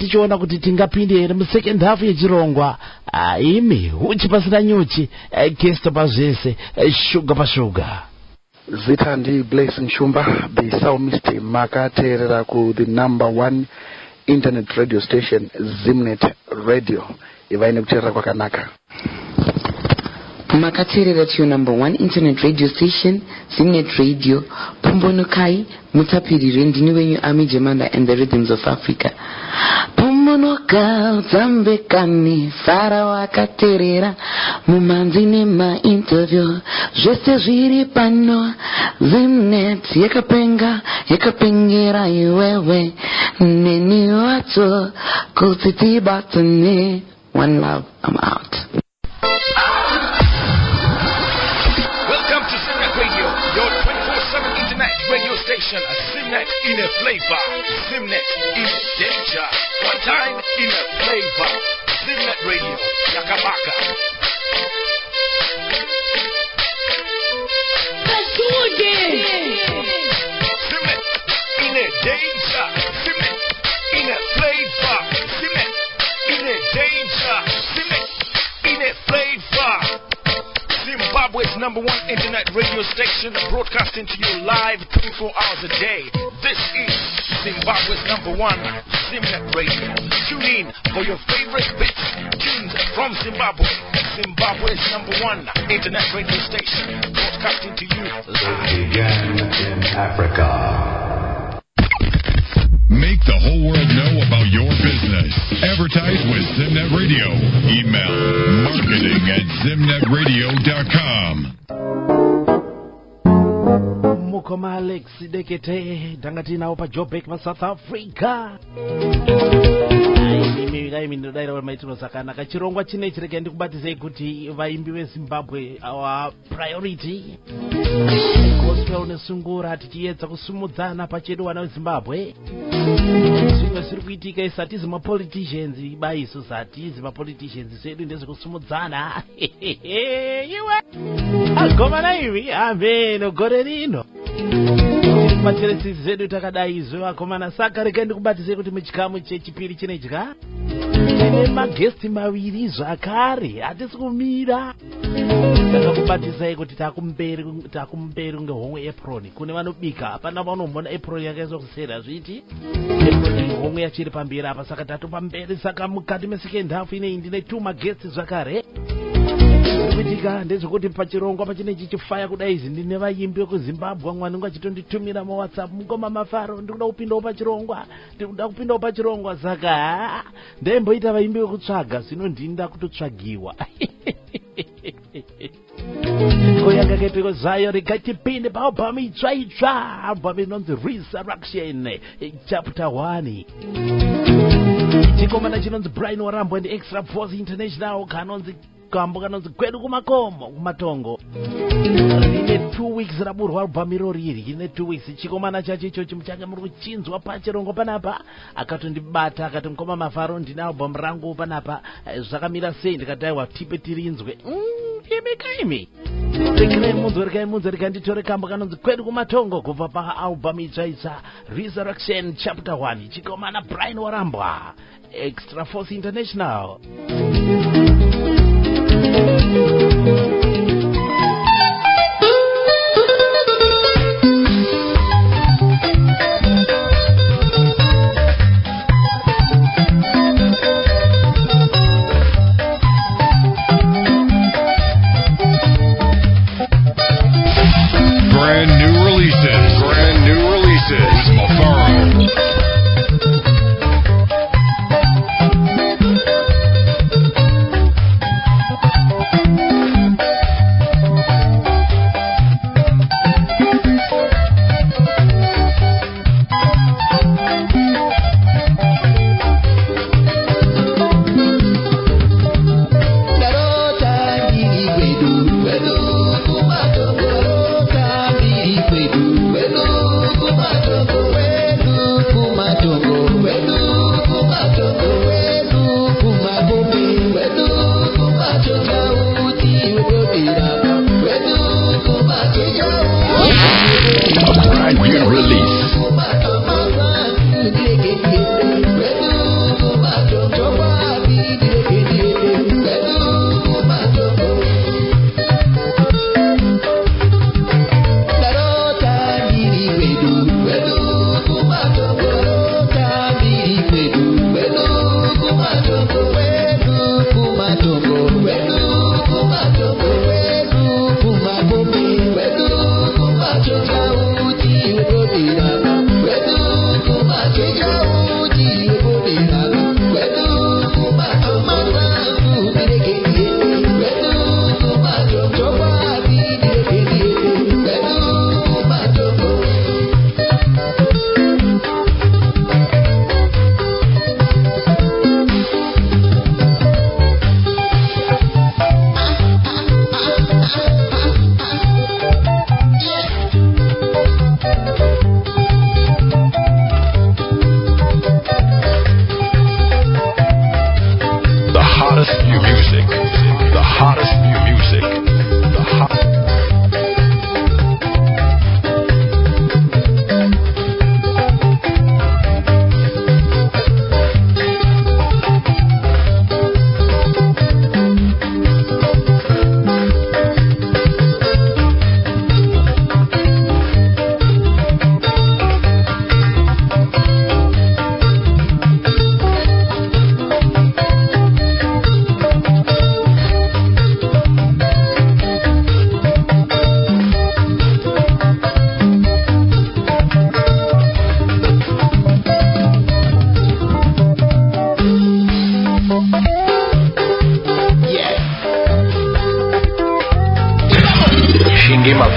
tichiona kuti tingapinde here musecond half yechirongwa. Imi uchi pasina nyuchi, Kesto pazvese, shuga pashuga. Zita ndi Blessing Shumba, the psalmist makaterera ku the number 1 internet radio station, Zimnet Radio. Ivaine kuterera kwakanaka. Makaterera to your number 1 internet radio station, Zimnet Radio, Pombonokai, Mutapiri, ndini wenyu Ami Jemanda and the Rhythms of Africa. Pombonoka, Zambekani, Sara wakaterera, Mumanzine ma interview, Jeste zviri pano, Zimnet, yakapengera iwewe, neni wato, kusiti batane. One love, I'm out. Radio station, Zimnet in a flavor, Zimnet in danger, one time in a flavor, Zimnet Radio, Yakabaka. Zimnet in a danger, Zimnet in a flavor, Zimnet in a danger, Zimnet in a flavor. Zimbabwe's number 1 internet radio station, broadcasting to you live 24 hours a day. This is Zimbabwe's number 1 Zimnet Radio. Tune in for your favorite bits, tunes from Zimbabwe. Zimbabwe's number 1 internet radio station, broadcasting to you live. Began in Africa. Make the whole world know about your business. Advertise with Zimnet Radio. Email marketing@zimnetradio.com. Mukoma Alex Dekete, dangati nawo pa Joburg pa South Africa. Mimi ndodaira maitiro sakanaka. Chirongwa chinechi rega ndikubatizei kuti vaimbi veZimbabwe our priority. Gospel nesungura tichiedza kusumudzana pachedu wana veZimbabwe. Zvimwe zviri kuitika isatizi mapoliticians ibaiso satizi mapoliticians sedu ndezvekusumudzana. Iwe agomana ivi ameno gore rino macheresi zedu takadai izvo vakomana. Saka rega ndikubatizei kuti muchikamu chechipiri chinedya ine magesti maviri zvakare, hatisi kumira. Ndakakubatizai kuti takumberi kunge homwe apron. Kune vanobika hapana vanombona apron yakaiswa kusera zviti apron homwe yachiri pamberi apa. Saka tatopamberi. Saka mukati mesecond half ine ndine 2 magesti zvakare. Kuitika ndezvekuti pachirongwa pachinechi chifaya kudai izi ndine vaimbi vekuZimbabwe mwanungu achitonditumira maWhatsApp, mukoma Mafaro ndikuda kupindawo pachirongwa. Saka ndaimboita vaimbi vekutsvaga, zvino ndinda kutotsvagiwa. Koyanga kepeko zvayo rikachipinde paalbum itsva album inonzi Resurrection chapter 1. Chikomana chinonzi Brian Warambo and Extra Force International kanonzi kwedu kumakomo kumatongo. Ine 2 weeks raburwa album irori ine 2 weeks. Chikomana chacho ichochi muchanga muri kuchinzwa pachirongo panapa. Akatondibata akati mukoma Mafaro ndine album rangu panapa zvakamira sei. Ndikataiwa tipe tirinzwe. Imi rekai rikanditore kambo kanonzi kwedu kumatongo kubva pa album itsva Resurrection chapter 1. Chikomana Brian Warambwa Extra Force International. Brand new releases with Mafaro.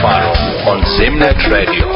Mufaro on Zimnet Radio.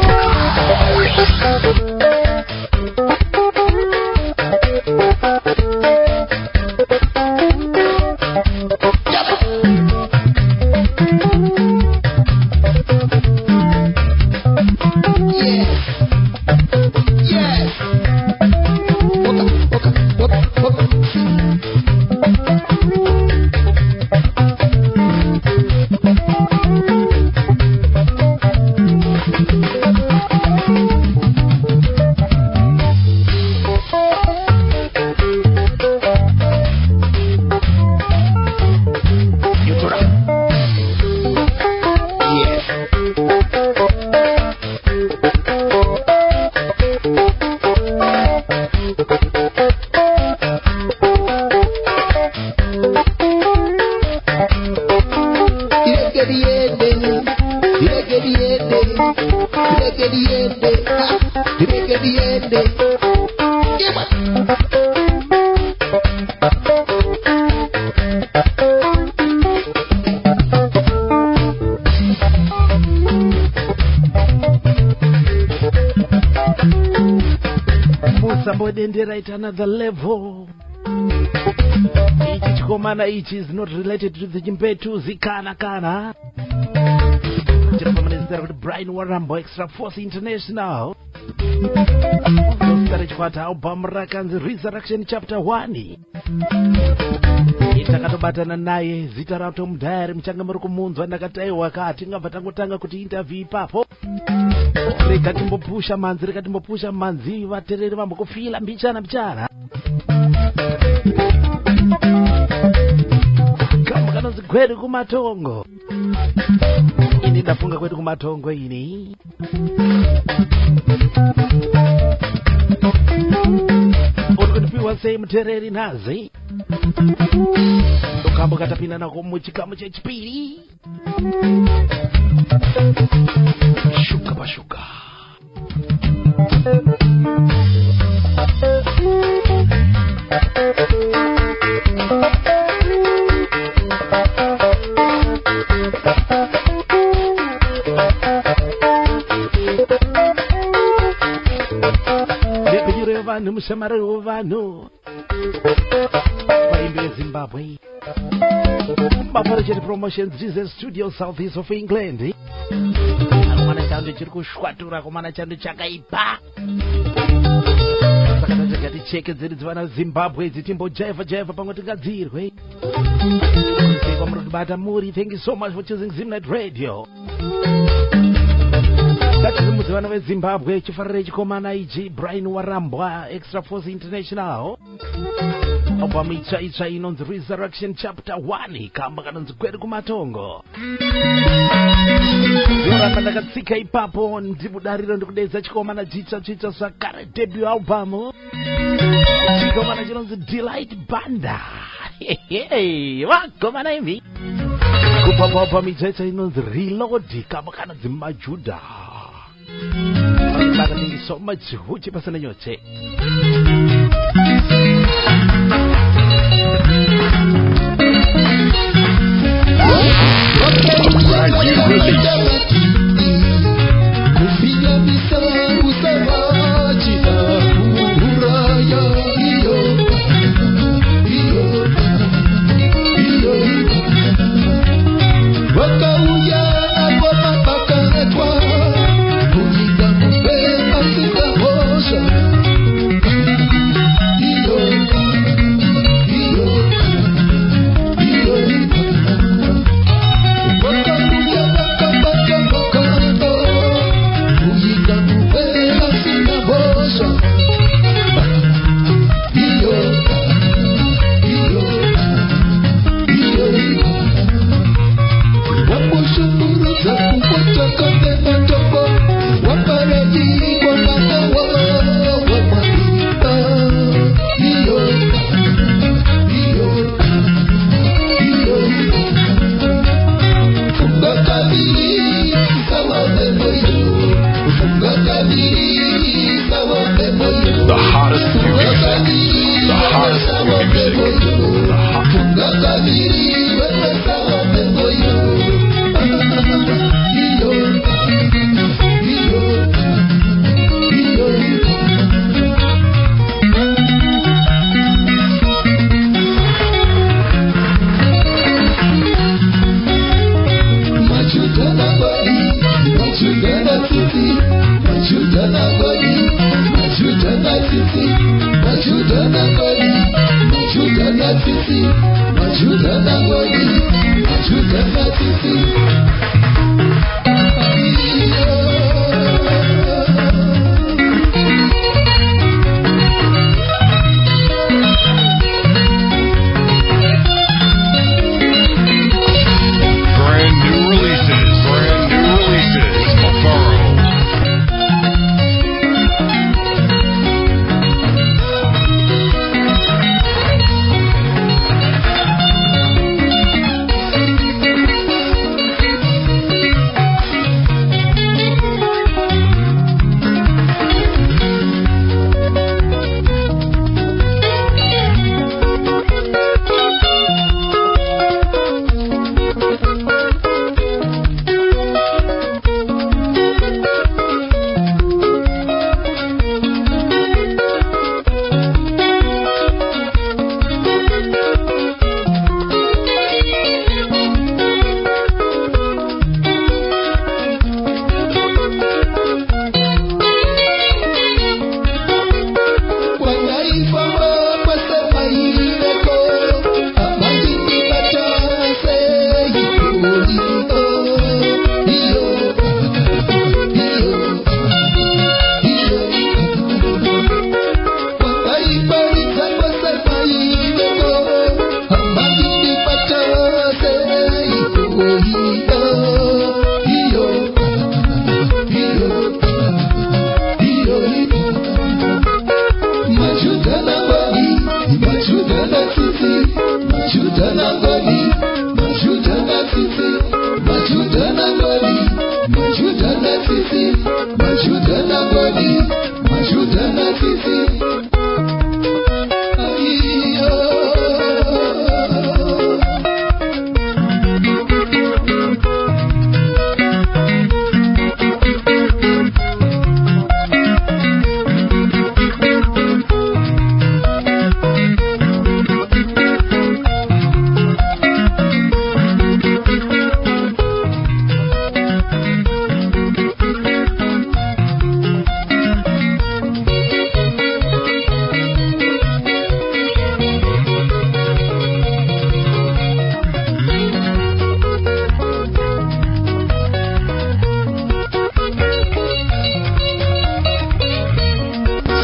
Another level. Ichi chikomana ichi is not related to the Jimpetu Zikana Kana. Minister with Brian Warambo Extra Force International. Kwata Obamrakan's Resurrection Chapter 1. Itakatobatana naye zita rato mudhari mchangamiro kumunzwa ndakataiwa kati ngabva tangotanga kuti interview ipapo. Rekatimbopush manzi vatereri vambokufila mbichana kama kanonzi kwedu kumatongo ini ndafunga kwedu kumatongo ini uri kutipiwa sei mutereri nazi ndokambo katapinda nako muchikamu chechipiri shuka pashuka Yekujure vanhu mushamari wovanhu vaimbe Zimbabwe Maporoject Promotions Jesus Studio Southeast of England. Akomana chando chiri kushwatura komana chando chakaipa. Saka tachakati cheke dziri dzivana Zimbabwe dzitimbo jaiva pamwe tingadzirwe. Kwa muri kubata muri. Thank you so much for choosing Zimnet Radio. Tachizimudzi vana veZimbabwe chifarire chikomana ichi Brian Warambwa Extra Force International. Album itsva inonzi Resurrection Chapter 1 kamba kanonzi kwedu kumatongo. Yoramba ndakatsika ipapo ndibudariro ndikudedza chikomana chitsva sakare debut album. Chikomana chinonzi Delight Banda. Vakomana imi. Kupapa album itsva inonzi Reload kamba kanonzi Majuda. Thank you so much. Huchi pasana nyoche.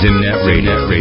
Zimnet Radio.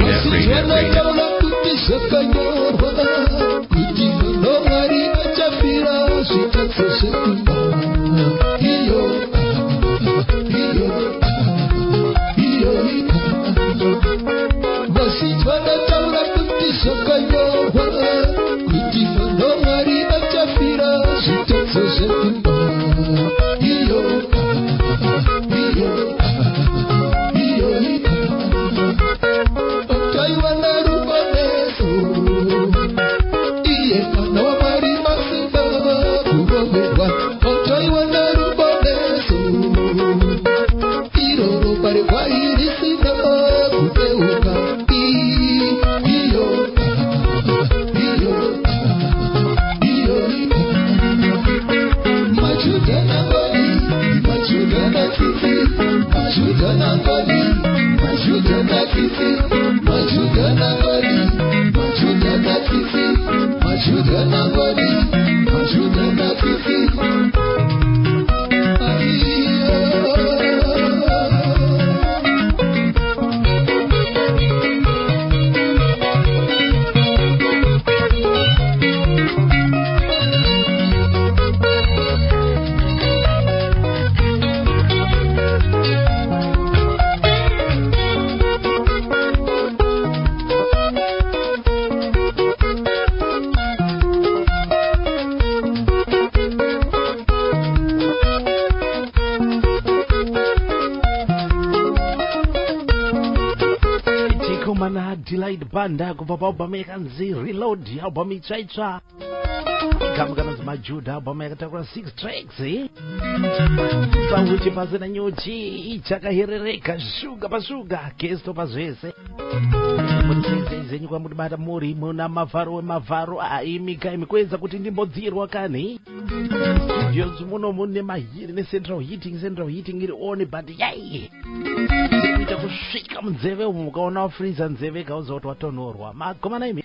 Banda kubva paubhamu yakanzi Reload, albhamu itsva itsva ikamukana majuda, albhamu yakatakura 6 tracks sauchi pasina nyuchi ichakaherereka shuga pashuga kesto pazvese munisenzei kwa mudibata muri muna mavharo wemavharo aimika imikuedza kuti ndimbodzirwa kani studios muno mune mahiri necentral heating iri on, but yai kuita kusvika munzeve umu ukaona wafriza nzeve kauza kuti watonhorwa magomana imi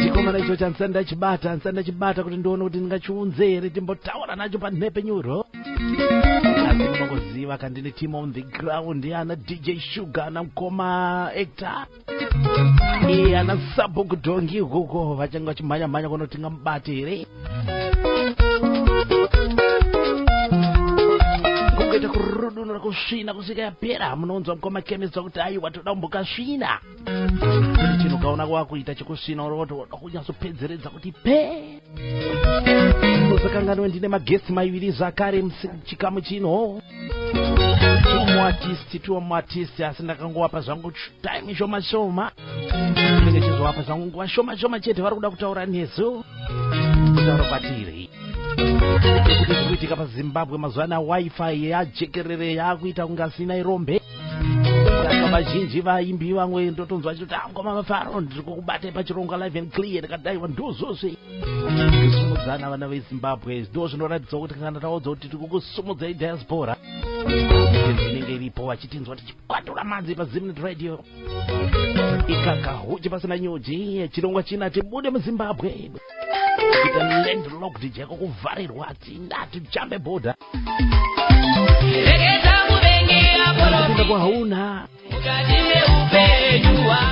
chikomana icho chansanda chibata kuti ndione kuti ndingachiunze here timbotaura nacho panhepe nyuro. Asi munongoziva kandine team on the ground, ana DJ Sugar, ana mkoma Hector, ana Sabuk Dongi huko vachanga vachimhanya kunotinga mubate here. Kukaita kurudunura kusvina kusvika yapera, munonzwa mkoma chemist kuti aiwa toda mbokasvina. Kuti chino kaona kwakuita chekusvina uri kunyazopedzeredza kuti pe. Kusakanganwe ndine magesti maiviri zvakare chikamu chino. Tuomu artisti asi ndakangowapa zvangu time shoma. Ndenge chizowapa zvangu nguva shoma chete vari kuda kutaura nesu. Kutaura kwatiri. Kuti zvikuitika paZimbabwe mazuva ana wifi yajekerere yakuita kungasina irombe. Saka vazhinji vaimbi vamwe ndotonzwa chiti ngoma mafaro ndiri kukubata pachirongo live and clear ndakadaiwa ndozvozve. Kusumudzana vana veZimbabwe ndo zvinoratidza kuti kana taudza kuti tiri kukusumudzai diaspora. Inenge iripo vachitinzwa tichikwatura manzi paZimnet Radio. Ikaka huchi pasina nyuji chirongwa china tibude muZimbabwe. Kita landlocked jako kuvharirwa tindati jambe border. Kupinda kwa hauna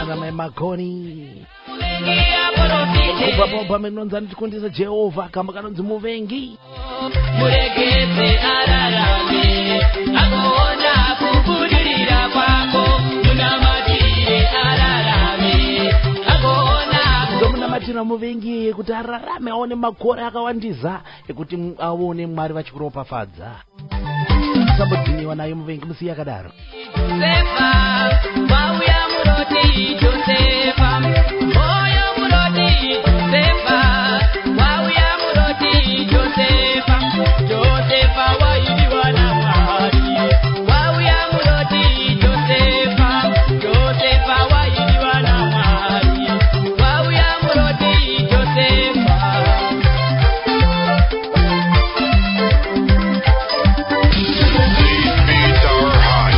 Rama Magoni Kubaboba menonza nitikundisa Jehova kamba kanonzi muvengi muregeze ararame agoona kubudirira kwako munamatire ararame agoona munamatira muvengi kuti ararame aone makore akawandiza ekuti aone Mwari vachikuropafadza. Sabodiniwa nayo muvengi musi yakadaro. Sefa, wauya muroti Josefa, moyo muroti Sefa, wauya muroti Josefa, Josefa waidiwa na Mwari, wauya muroti Josefa, Josefa waidiwa na Mwari, wauya muroti Josefa. These beats are hot.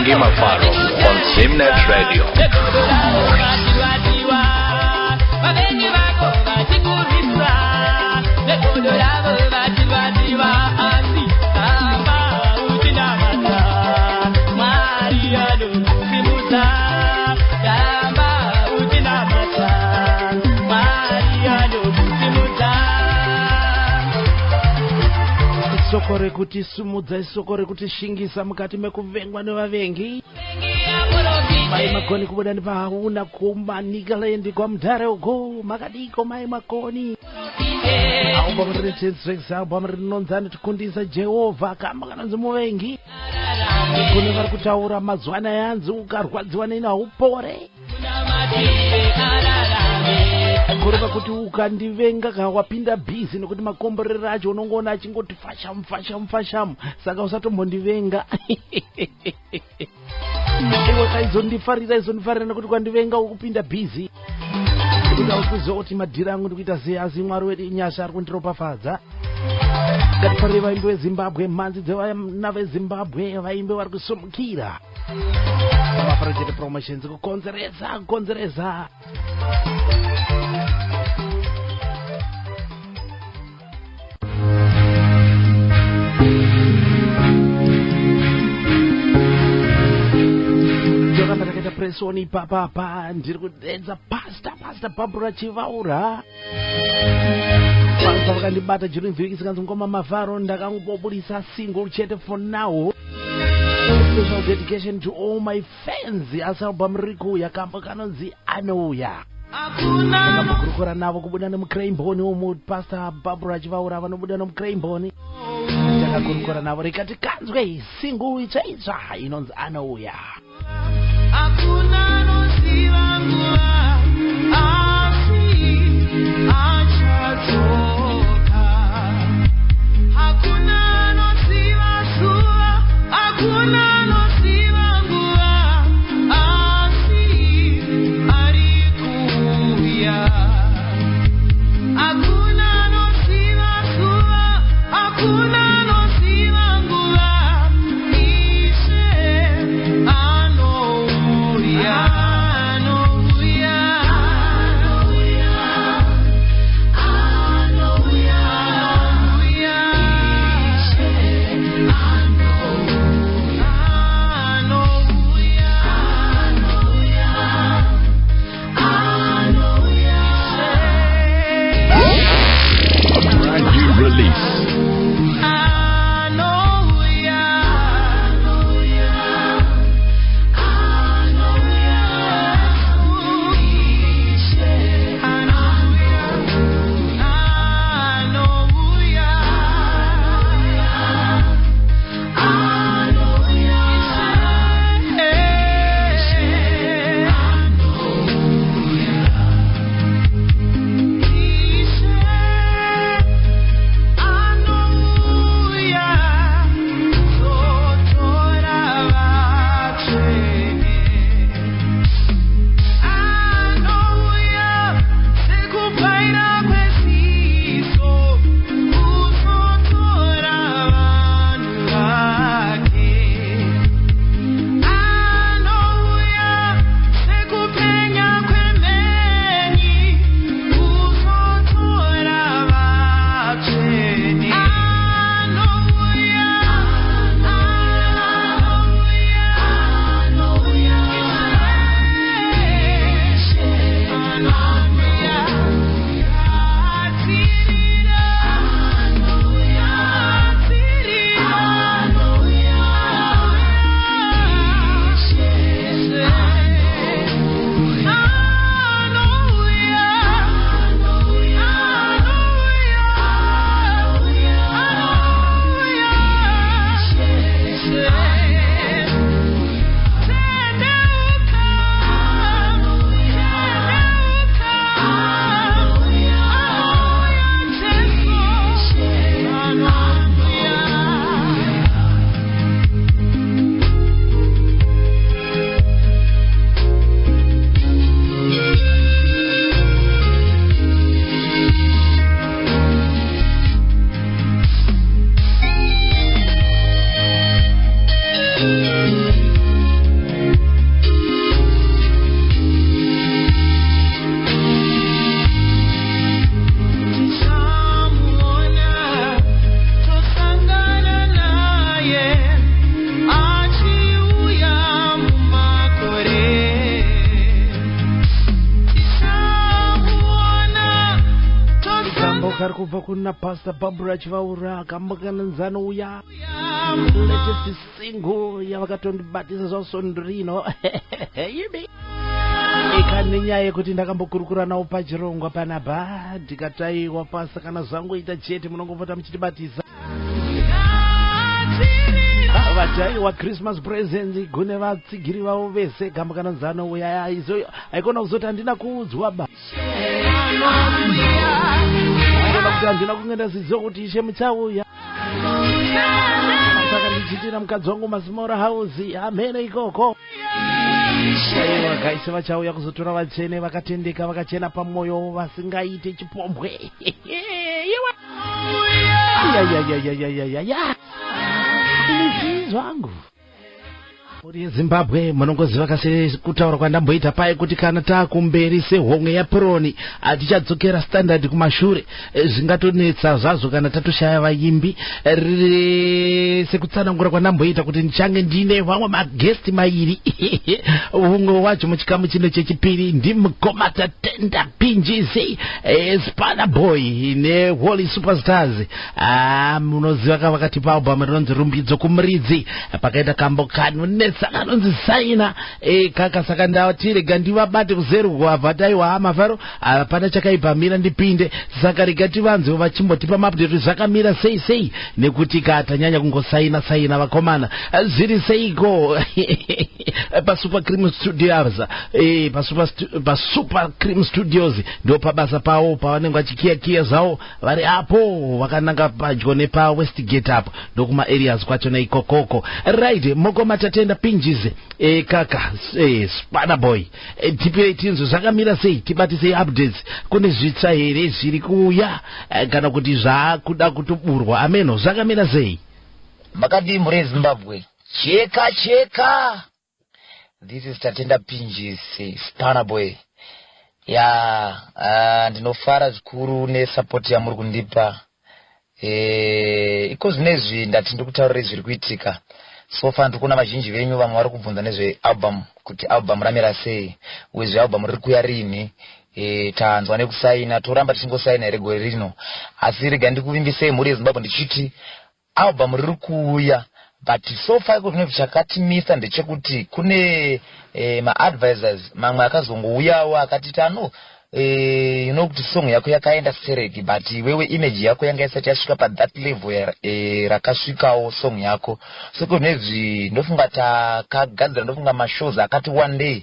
Andy Mafaro on Zimnet Radio. Soko rekuti simudza, isoko rekuti shingisa mukati mekuvengwa nevavengi. Mai Makoni kubuda ndipahauna kumanika lendi kwa mtare uko makadiko mai Makoni. Aumba mrine chensex aumba mrine nonzani tukundisa Jehova kama kanonzi muvengi. Kune vari kutaura mazwana yanzi ukarwadziwa nena upore. Kureva kuti ukandivenga kawapinda busy nekuti makomborero acho unongoona achingoti fashamu saka usatombondivenga. Iwe izondifarira nekuti kwandivenga ukupinda busy. Kuda ukuzoti madhira angu ndikuita seazi Mwari wedu inyasha ari kundiropafadza. Ngatifarire vaimbi veZimbabwe, mhanzi dzevana veZimbabwe, vaimbi vari kusumukira. Maproject promotions kukonzeresa. Ndakaita presoni papa ndiri kudedza Pastor Barbara Chivaura. Vanhu vakandibata jiro mviki sikanzi ngoma Mafaro ndakangobudisa single chete for now. Special dedication to all my fans. Asalbum riku yakamba kanonzi anouya. Akamukurukura navo kubuda nemuCraimbone umu Pastor Barbara Chivaura vanobuda nemuCraimbone. Takakurukura navo rikati kanzwe single itsva inonzi anouya. Hakuna nosiva nguva asi achatoka. Hakuna nosiva zuva, hakuna nosiva nguva asi arikuya. Hakuna nosiva zuva, hakuna nosiva nguva Ishe ano. kari kubva kuna Pastor Barbara Chivaura kambakananzano uya latest single yavakatondibatisa zvasondorino yimi ikane nyaya yekuti ndakambokurukura nawo pachirongwa panapa ndikataiwa pasa kana zvangoita chete munongopota muchitibatisa vataiwa Christmas present kune vatsigiri vavo vese kambakananzano uya izo aikona kuzoti handina kuudzwa ba kuti handina kungenda zidzo kuti ishe muchauya saka ndichitira mukadzi wangu Masimora House amene ikoko aiwa gaise vachauya kuzotora vachene vakatendeka vakachena pamwoyo vasingaite chipombwe zvangu uri Zimbabwe munongoziva kase kutaura kwandamboita pai kuti kana taakumberi sehomwe yapuroni atichadzokera standard kumashure zvingatonetsa zvazvo kana tatoshaya vaimbi sekutsanangura kwandamboita kuti ndichange ndine vamwe magesti mairi umwe wacho muchikamu chino chechipiri ndimugomata Tenda Pinjisi Spana Boy neHoly Superstars munoziva kavakati paalbum rinonzi Rumbidzo Kumuridzi pakaita kambo kanu saka nonzi saina kaka saka ndatirega ndivabate kuzeru kuavhataiwa hamafaro hapana chakaibhamira ndipinde saka rega tivanze vachimbotipa maupdate zvakamira sei nekuti katanyanya kungosaina vakomana zviri seiko paSuper Cream Studios paSuper Cream Studios ndo pabasa pavo pavanenge vachikiyakiya zvavo vari apo vakananga padyo nepaWestgate apo ndokuma areas kwachona ikokoko right Mugomata Tenda Pinjisi kaka Spana Boy tipirei tinzwe zvakamira sei tibatisei updates kune zvitsva here zviri kuuya kana kuti zvakuda kutoburwa ameno zvakamira sei makadi muri Zimbabwe cheka this is Tenda Pinjisi Spana Boy ndinofara zvikuru nesupport yamuri kundipa iko zvinezvi ndati ndikutaurire zviri kuitika so far ndikuna mazhinji venyu vamwe vari kubvunza nezvealbum kuti album ramira sei uye zvealbum riri kuya rini tanzwa nekusaina toramba tichingosaina here gore rino asi rega ndikuvimbisei mhuri yeZimbabwe ndichiti album riri kuuya but so far iko zvinhu chakatimisa ndechekuti kune maadvisors mamwe akazongouyawo akatiti kuti song yako yakaenda stereki but wewe image yako yanga isati yasvika pathat level rakasvikawo song yako soko nezvi ndofunga takagadzira ndofunga mashows akati one day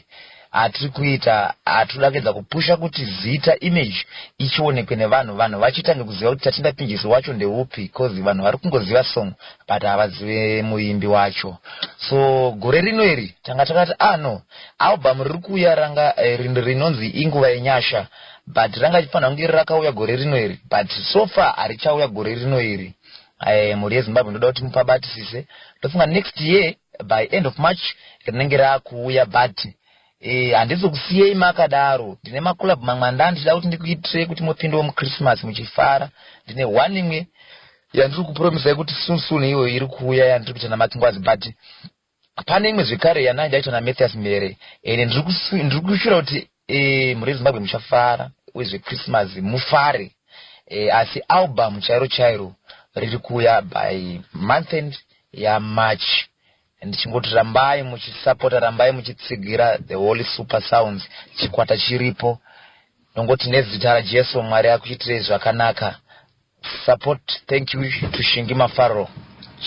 atiri kuita atinoda kuedza kupusha kuti zita image ichionekwe nevanhu vachitange kuziva kuti Tenda Pinjisi wacho ndeupi because vanhu vari kungoziva song but havazive muimbi wacho so gore rino iri tanga takati album riri kuuya ranga rinonzi Inguva Yenyasha but ranga chifanira kunge rakauya gore rino iri but so far harichauya gore rino iri mhuri yeZimbabwe ndoda kuti mupabatisise ndofunga next year by end of March rinenge rakuuya but handizokusiyei makadaro ndine makolabhu mamwe ndandida kuti ndikuitire kuti mupindewo muChristmas muchifara ndine one imwe yandiri kupromisai kuti soon iwo iri kuuya yandiri kuita namakingwazi but pane imwe zvekare yanandaita naMatthias Mere ndiri kushura kuti mhuri yeZimbabwe muchafara uye zveChristmas mufare asi album chairo riri kuuya by month end yaMarch ndichingoti rambai muchisapota rambai muchitsigira the Holy Super Sounds chikwata chiripo nongoti nezita raJesu Mwari akuchitirei zvakanaka support thank you to Shingima Faro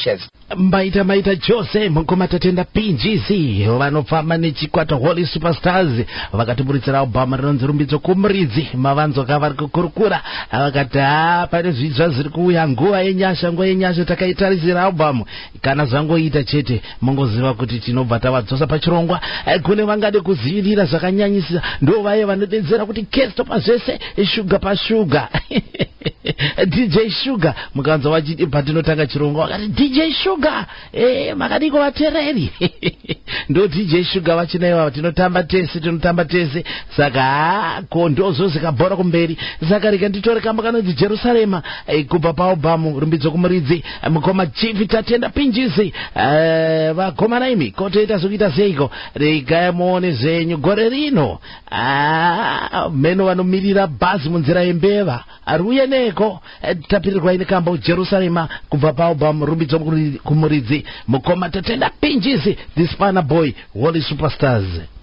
cheers maita Jose Mugomata Tenda Pinjisi vanofamba nechikwata Holy Superstars vakatiburitsira album rinonzi Rumbidzo Kumuridzi mavanzoka vari kukurukura vakati pane zvidzva zviri kuuya nguva yenyasha takaitarisira album kana zvangoita chete mungoziva kuti tinobva tavadzosa pachirongwa kune vangade kuzivirira zvakanyanyisisa ndo vaye vanodedzera kuti kesto pazvese shuga pashuga DJ Sugar mukanza vachiti patinotanga chirongwa vakati DJ Sugar makadiko vatereri ndo DJ Sugar vachinaiva tinotamba tese saka kondozo zikabhora kumberi saka rika nditore kamba kanonzi Jerusalema kubva paalbum Rumbidzo Kumuridzi mukoma Chief Tenda Pinjisi vakomana imi kotoita zokuita seiko regai muone zvenyu gore rino meno vanomirira bhazi munzira yembeva ari uya kumeneko tapirirwa ine kambo Jerusalema kubva paalbum Rumbidzo Kumuridzi Mukoma Tatenda Pinjisi The Spana Boy Holy Superstars.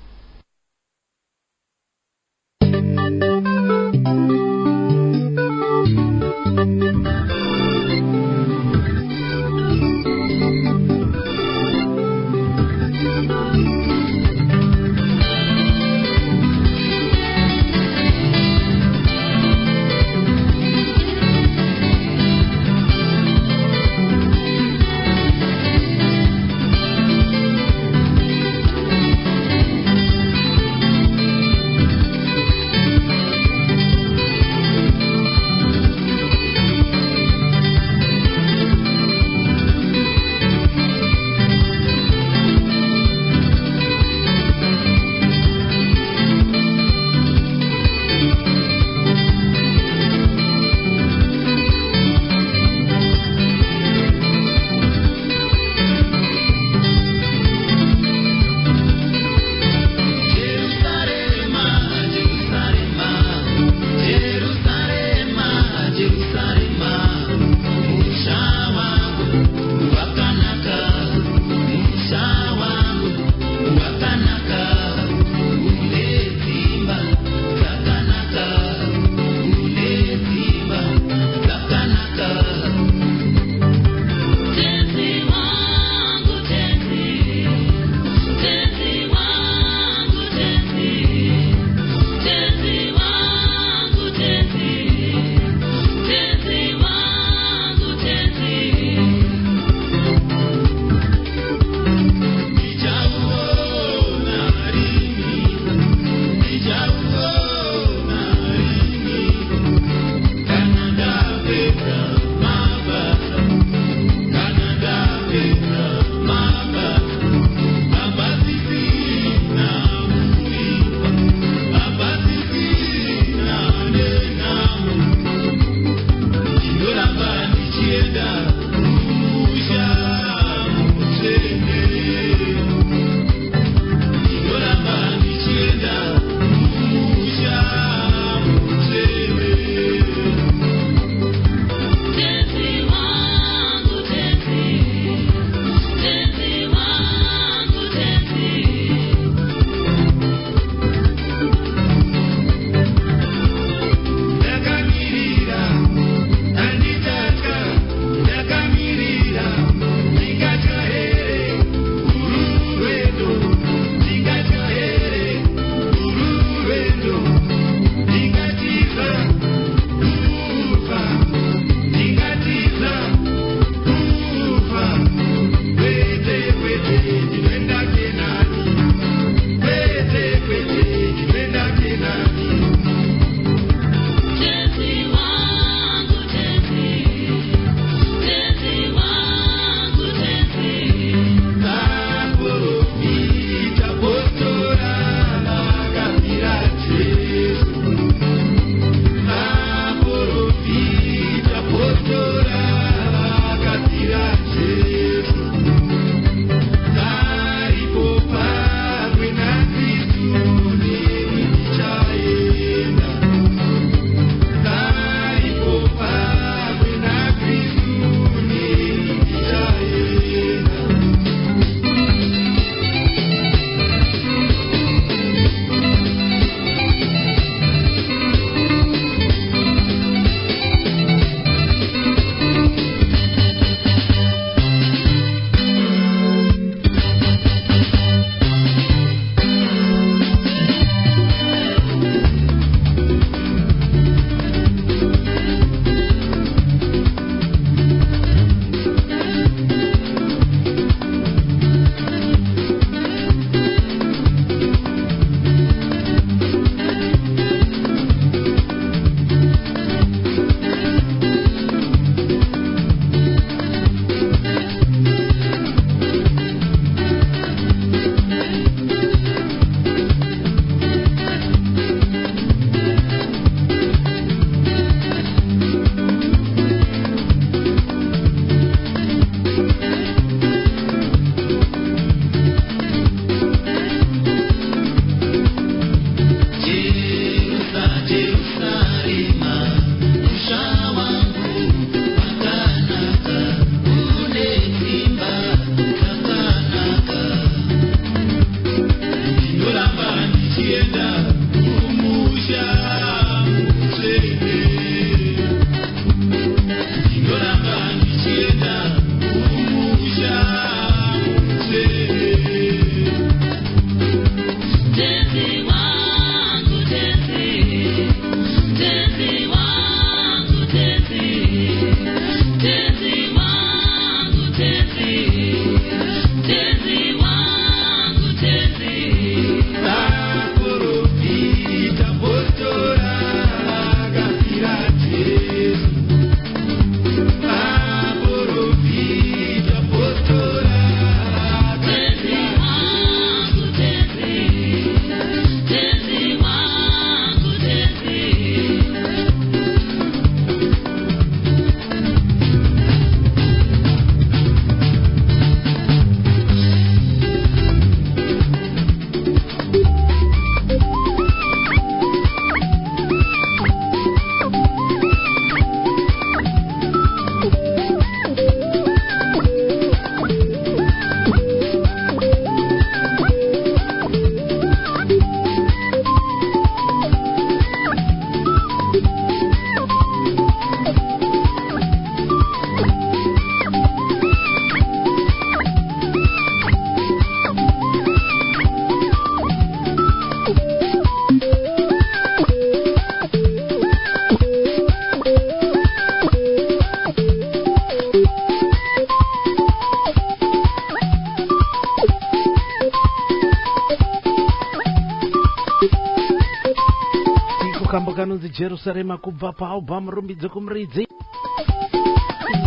kanonzi Jerusalema kubva paalbum Rumbidzo Kumuridzi.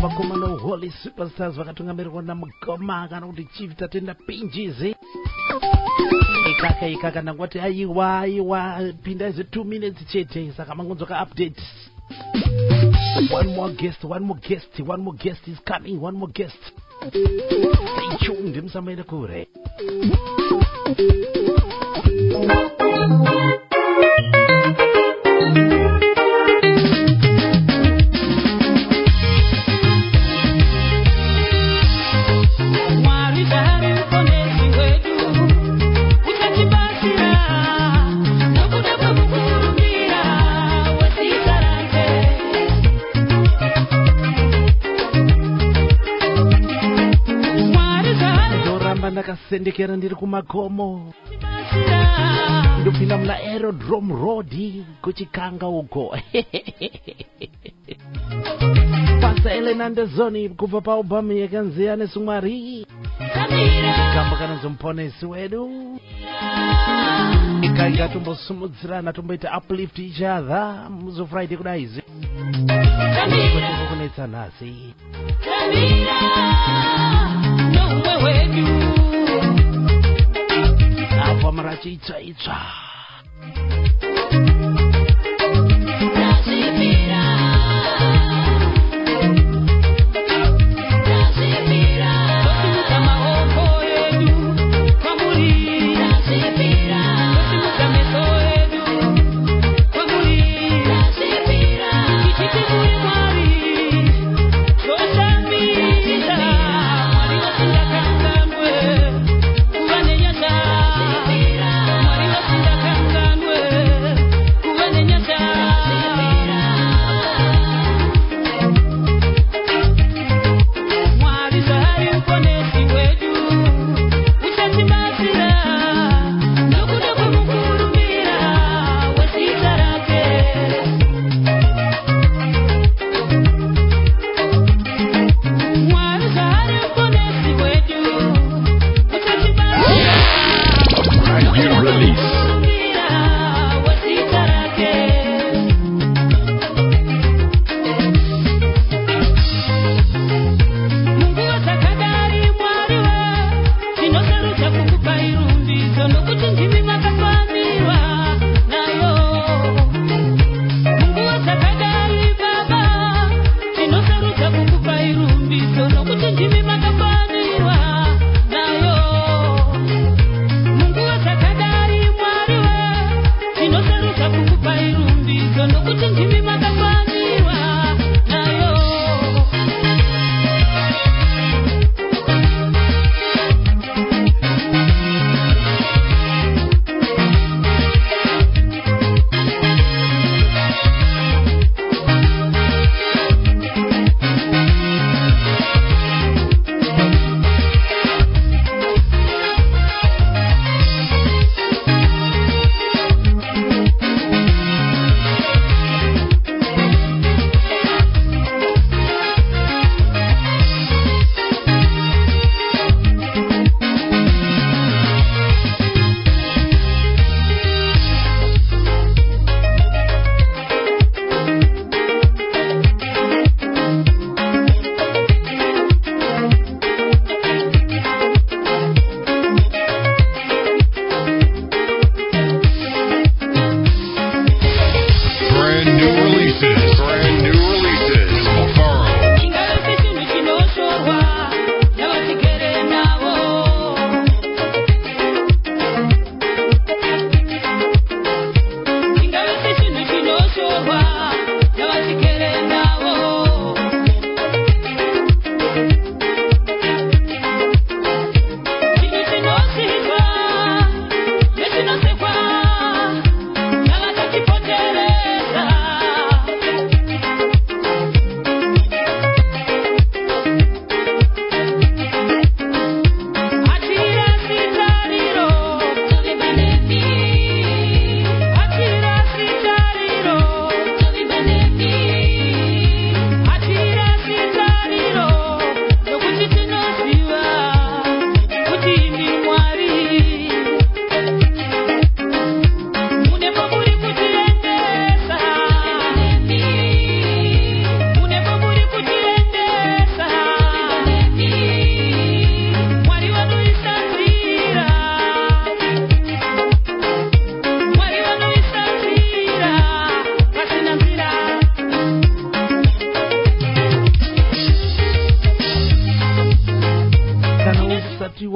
Vakomana Holy Superstars vakatungamirirwa namugoma kana kuti Chief Tatenda Pinjizi. Ikaka ndangoti aiwa pinda izo 2 minutes chete saka mangonzoka update. One more guest is coming. One more guest. Stay tuned, msamaile kure. Ndakasendekera ndiri kumakomo ndopinda muna Aerodrome Road kuchikanga uko. Pastor Ellen Anderson kubva paalbum yakanzi Yesu Mwari. Kamba kanonzi Muponesi wedu. Ikatombosumudzirana tomboita uplift each other muzo Friday kudai izi. Kunetsa nhasi. Apa marachiitsa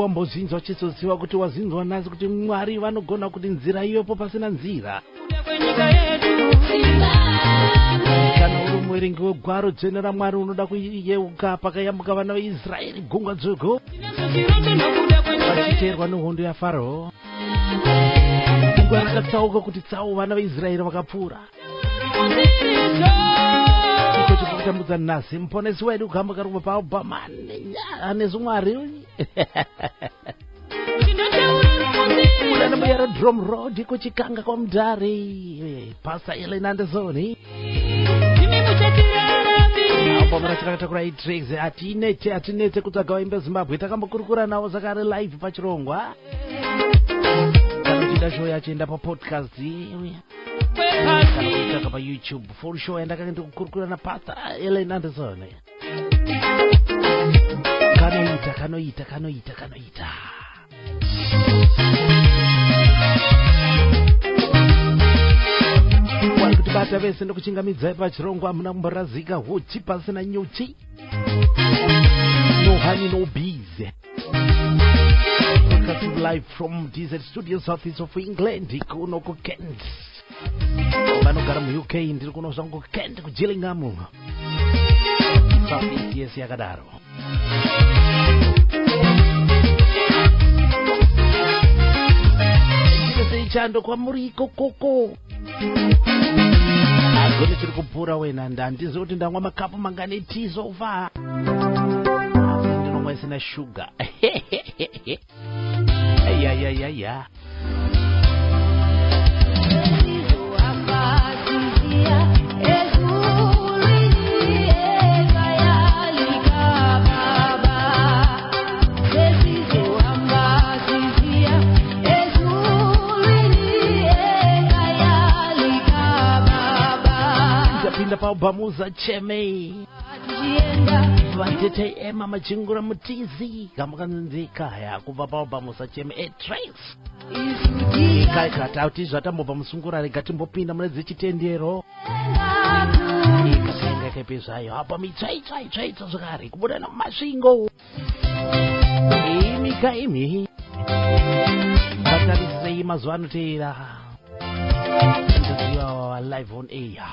wambozinzwa uchizoziva kuti wazinzwa nhasi kuti Mwari vanogona kuti nzira iyopo pasina nzira. Kana uri muverengi wegwaro dzvene raMwari unoda kuyeuka pakayambuka vana veIsraeri gungwa dzvuku vachiteerwa nehondo yaFaro. Gungwa rakatsauka kuti tsau vana veIsraeri vakapfuura. Iko chipokutambudza nhasi muponesi wedu kuhamba karumba paObama anezi Mwari. Kudana muyara drum road iko chikanga kwa mudhare Pastor Ellen Anderson. Apo maratakura itricks atinete kutsvaga vaimbe Zimbabwe takambokurukura navo zakare live pachirongwa. Kana uchida show yacho enda papodcast kana kutsvaga paYouTube full show yandakanga ndikukurukura naPastor Ellen Anderson. Kanoita. Wari kutibata vese ndokuchingamidzai pachirongwa hamuna kumborazika huchi pasina nyuchi. No honey, no bees. Broadcasting live from Desert Studio Southeast of England. Kuno ku Kent. Vanogara mu UK ndiri kuno zvangu ku Kent ku Gillingham. Southeast yes yakadaro. Chando kwa muriko koko. Agoni tiri kupura wena ndandizo kuti ndamwa makapu mangane tea so far. Ndinomwa isina sugar. Ya. Paubamuza cheme vatete ema machingura mutizi kamukanzika ya kubva paubamuza cheme trace ikaikata kuti zvatambobva musungura regatimbopinda mune dzechitendero ikatenga kepezvayo apa mitsvaitsvaitsvaitsa zvakare kubuda namasvingo imi vatarisei mazuva anoteera ndoziva live on air.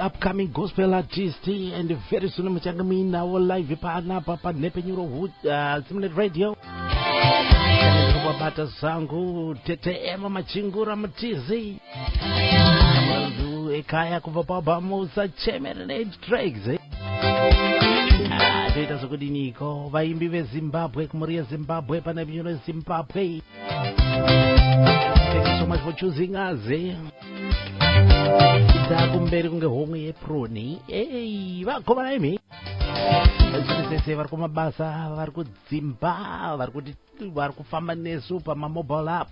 upcoming gospel artist, and very soon muchanga minawo live panapa panepenyuro Zimnet Radio. Wabata zangu TTM Machingura Matizi. Ekaya kuvapaba musa chemerene dregs. Toita sokudiniko vaimbi veZimbabwe kumuria Zimbabwe panepenyuro Zimbabwe. Thank you so much for choosing us. Kumberi kunge hongo yeproni. Hey, vakoma naimi. Sese vari kumabasa, vari kudzimba, vari kufamba nesu pamamobile app.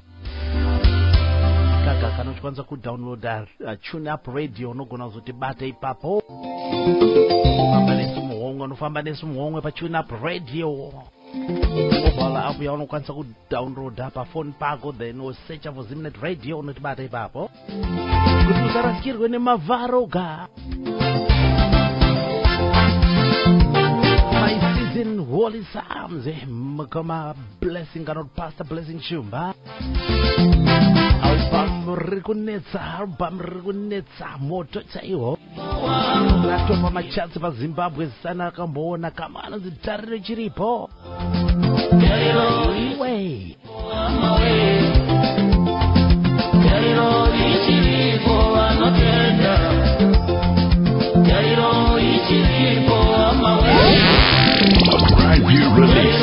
Kaka kana uchikwanisa kudownloada Tune Up Radio unogona kuzotibata ipapo. Unofamba nesu muhongo, unofamba nesu muhongo pa Tune Up Radio. Mobile app yaunokwanisa kudownloada pafoni pako, then usearch for Zimnet Radio unotibata ipapo. Kuti usarasikirwe nemavharoga. My season holy psalms, Makoma blessing cannot Pastor Blessing Shumba. Album rikunetsa moto chaiwo. Latopa machansi pa Zimbabwe sana kamboona kama anozitarire chiripo. Iwe A brand new release.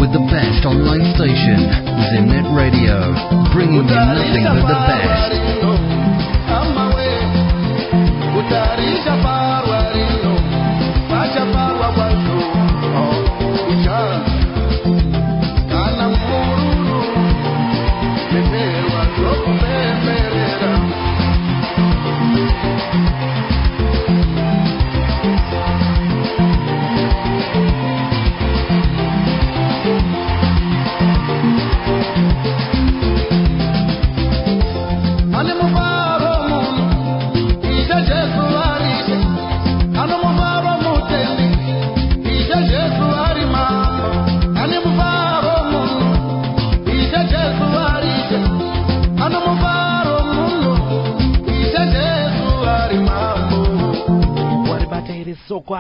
with the best online station, Zimnet Radio, bringing you nothing but the best.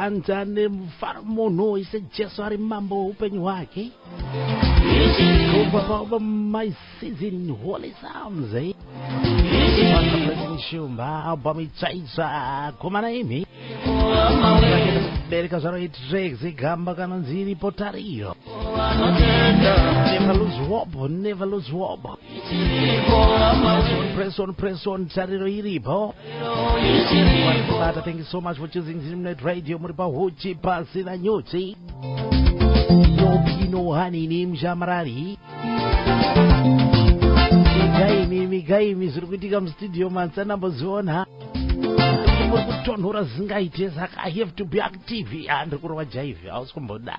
kubanza nemufaro munhu ise Jesu ari mambo upenyu hwake. Kubva my season holy sounds Blessing Shumba album itsvaitsva komana imi bereka zvaro itracks igamba kana nziri potariyo. Never lose hope, never lose hope. Press on, tariro iripo. Thank you so much for choosing Zimnet Radio. Muripa huchi pasi na nyuchi. Yopino hani ni mshamarari. Migaimi ziri kuitika mustudio mansana mboziona. Muri kutonhora zingaite saka I have to be active. Ndiri kurova jive hausi kumboda.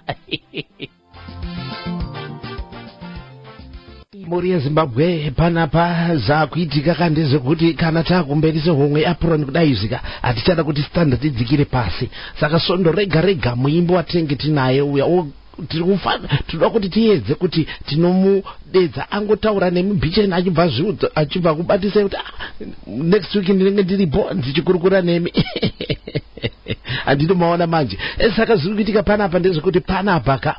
Muri yeZimbabwe panapa zvakuitika kandezvekuti kana takumberi sehomwe apron kudaizika hatichada kuti standard idzikire pasi. Saka sondo rega muimbo watenge tinaye uya tinoda kuti tiedze kuti tinomudedza angotaura nemibhicheni achibva kubatisa kuti next week ndinenge ndiripo ndichikurukura nemi. Andinomaona manje. Saka zviri kuitika panapa ndezvekuti panapa ka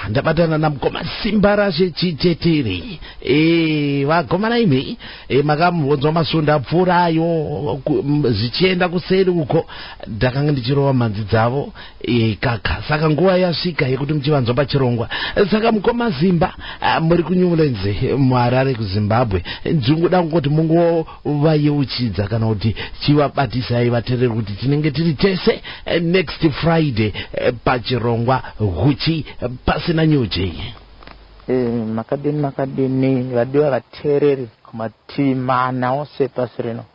ndabatana namukoma Simba Rashe Chitetere. Vakomana imi makamubvunzwa masunda apfuurayo zvichienda kuseri uko ndakanga ndichirova mhanzi dzavo kaka. Saka nguva yasvika yekuti muchivanzwa pachirongwa. Saka mukoma Simba muri kuNewlands muHarare kuZimbabwe. Ndingoda kungoti mungovayeuchidza kana kuti chivabatisai vateereri kuti tinenge tiri tese next Friday pachirongwa huchi pasina nyuchi. Makadeni vadiwa vateereri kumativi mana ose pasi rino.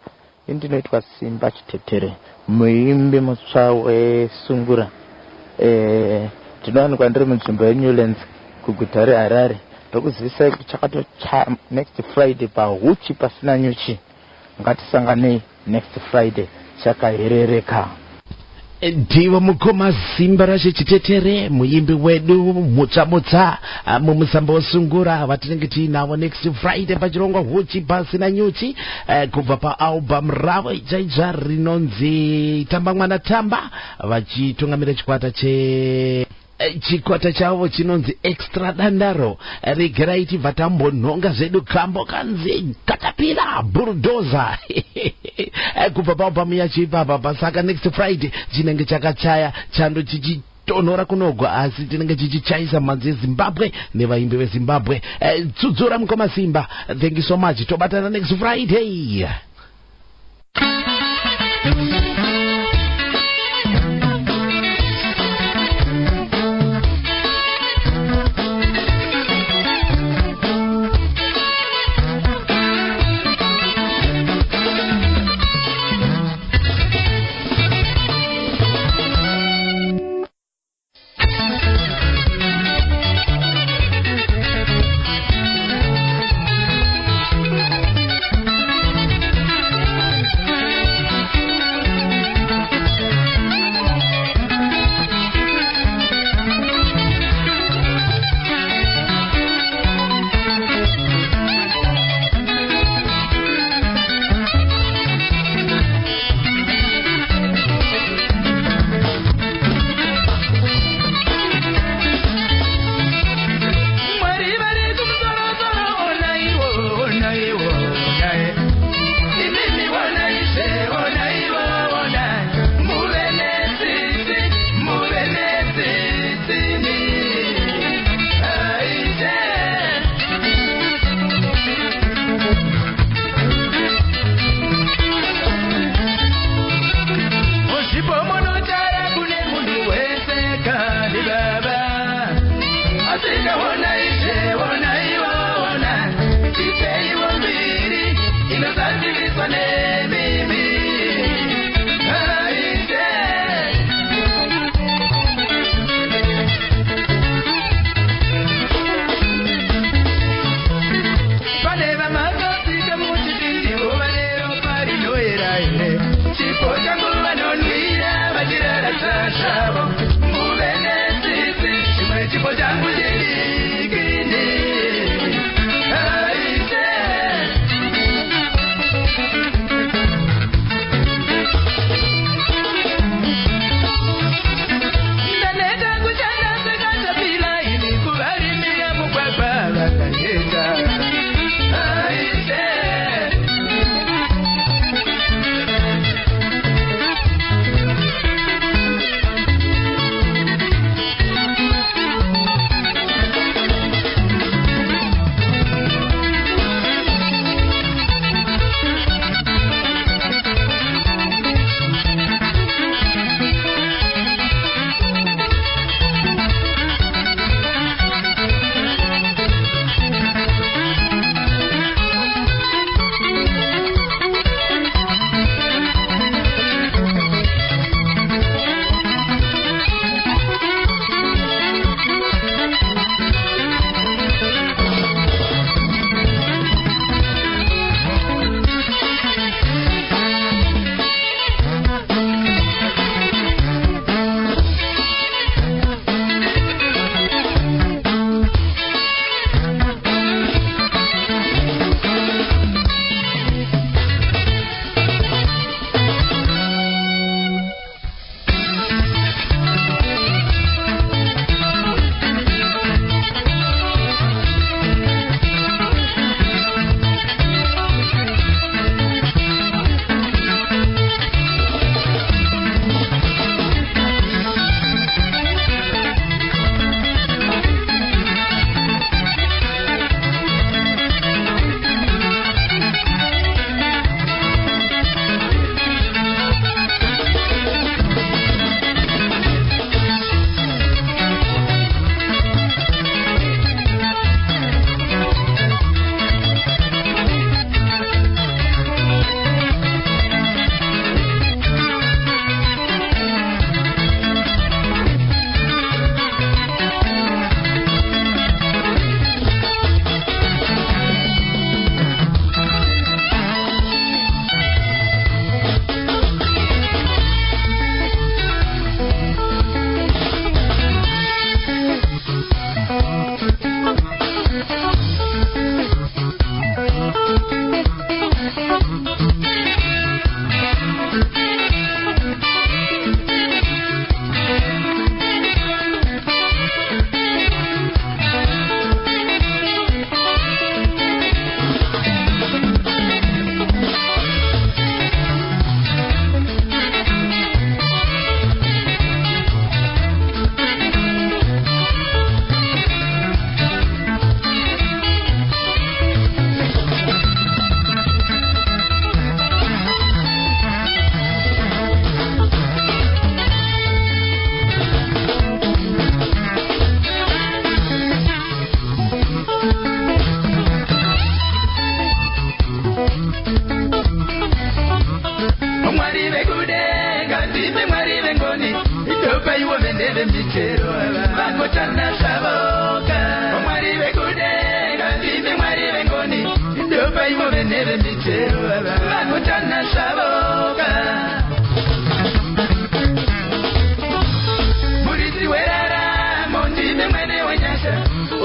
Ndinoitwa Simba Chitetere muimbi mutsva weSungura. Tinowanikwa ndiri munzvimbo yeNewlands kuguta reHarare. Ndokuzivisa kuti chakatocha next Friday pahuchi pasina nyuchi. Ngatisanganei next Friday chakaherereka. Ndiva mukoma Simba Rashe Chitetere muimbi wedu mutsva mumusamba weSungura vatinenge tiinavo next Friday pachirongwa huchi pasina nyuchi kubva paalbum ravo ichaibva rinonzi Tamba Mwana Tamba vachitungamira chikwata chavo chinonzi Extra Dandaro. Regerai tibva tambonhonga zvedu kambo kanzi Katapila Bulldozer kubva paalbum yacho ipapa. Saka next Friday chinenge chakachaya chando chichitonhora kunogwa asi tinenge chichichaisa mhanzi yeZimbabwe nevaimbi veZimbabwe. Tsudzura mukoma Simba. Thank you so much. Tobatana next Friday.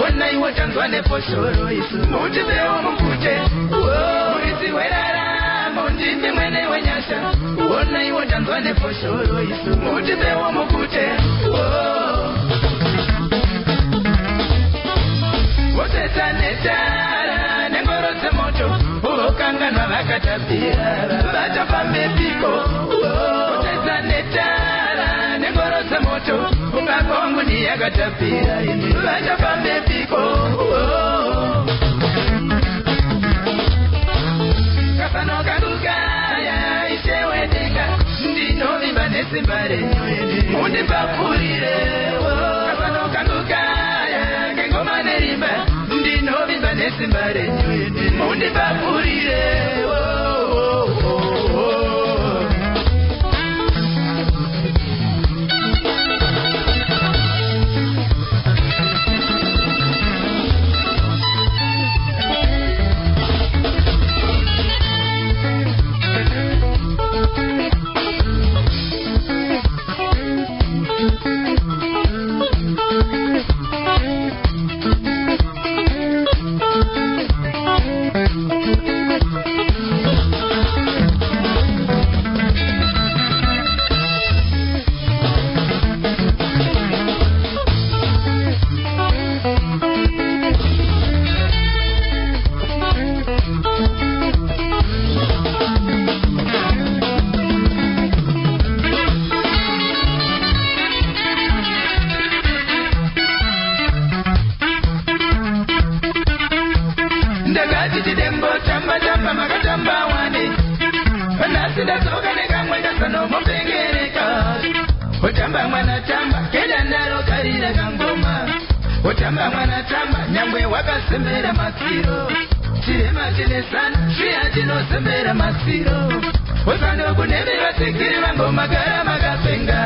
Ona iwo tanzwa nefoshoro isu mutipewo mukute Urizi weraramo ndimi mwene wenyasha Ona iwo tanzwa nefoshoro isu mutipewo mukute Woteta netara nengoro dzemoto Ukanganwa vakatapira vatafambe piko Woteta netara nengoro dzemoto Ungakongu ndiyakatapira vatafambe piko Kafano kakukaya ishewedenga Ndinovimba nesimba renyu Mundipapurire Kafano kakukaya ngengoma nerimba Ndinovimba nesimba renyu Mundipapurire Otamba mwana tamba keda nalo kalira kangoma Otamba mwana tamba nyangwe wakasembera masiro Chirema chine sana shia chino sembera masiro Osando kunemi vasekiri vango magara magapenga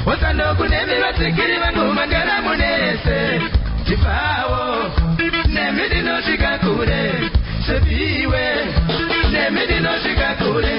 Osando kunemi vasekiri vango magara munese Chipawo nemidi no shikakure Sepiwe nemidi no shikakure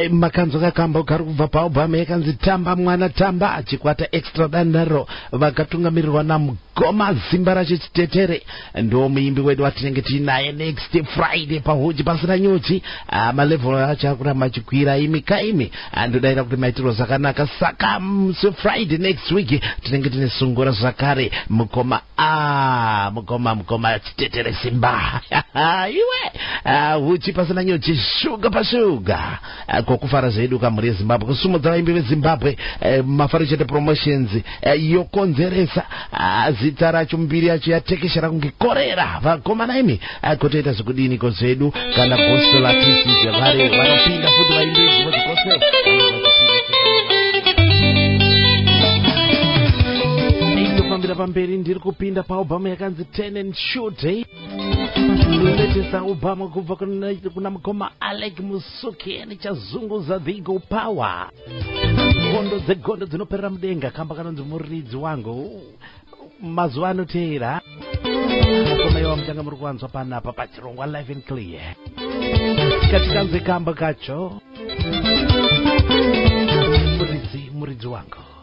makanzo kakamba kari kubva paobama yakanzi tamba mwana tamba chikwata extra dandaro vakatungamirirwa namugoma zimba racho chitetere ndo muimbi wedu watinenge tinaye next Friday pahuji pasina nyuchi malevhel acho akuramba achikwira imi kaimi andodaira kuti maitiro zvakanaka saka Friday next week tinenge tine sungura zvakare mukoma chitetere simba iwe huchi pasina nyuchi shuga pashuga kokufara zvedu kamhuri yeZimbabwe kusumudza vaimbi veZimbabwe mafaro chete promotions yokonzeresa zita racho mbiri yacho yatekeshera kunge korera vakomana imi kotoita zvekudini kozvedu kana gospel artists vanopinda futi vaimbi vegospel ndofambira pamberi ndiri kupinda paobama yakanzi 10 and shoot letesa obama kubva kuna mukoma Alec Musuke nechazunguza the Eagle Power gondo dzegondo dzinoperera mudenga kamba kanonzi muridzi wangu mazuva anoteera koma iwa mutanga muri kuwanzwa panapa pachirongwa live and clear katikanze kamba kacho muridzi wangu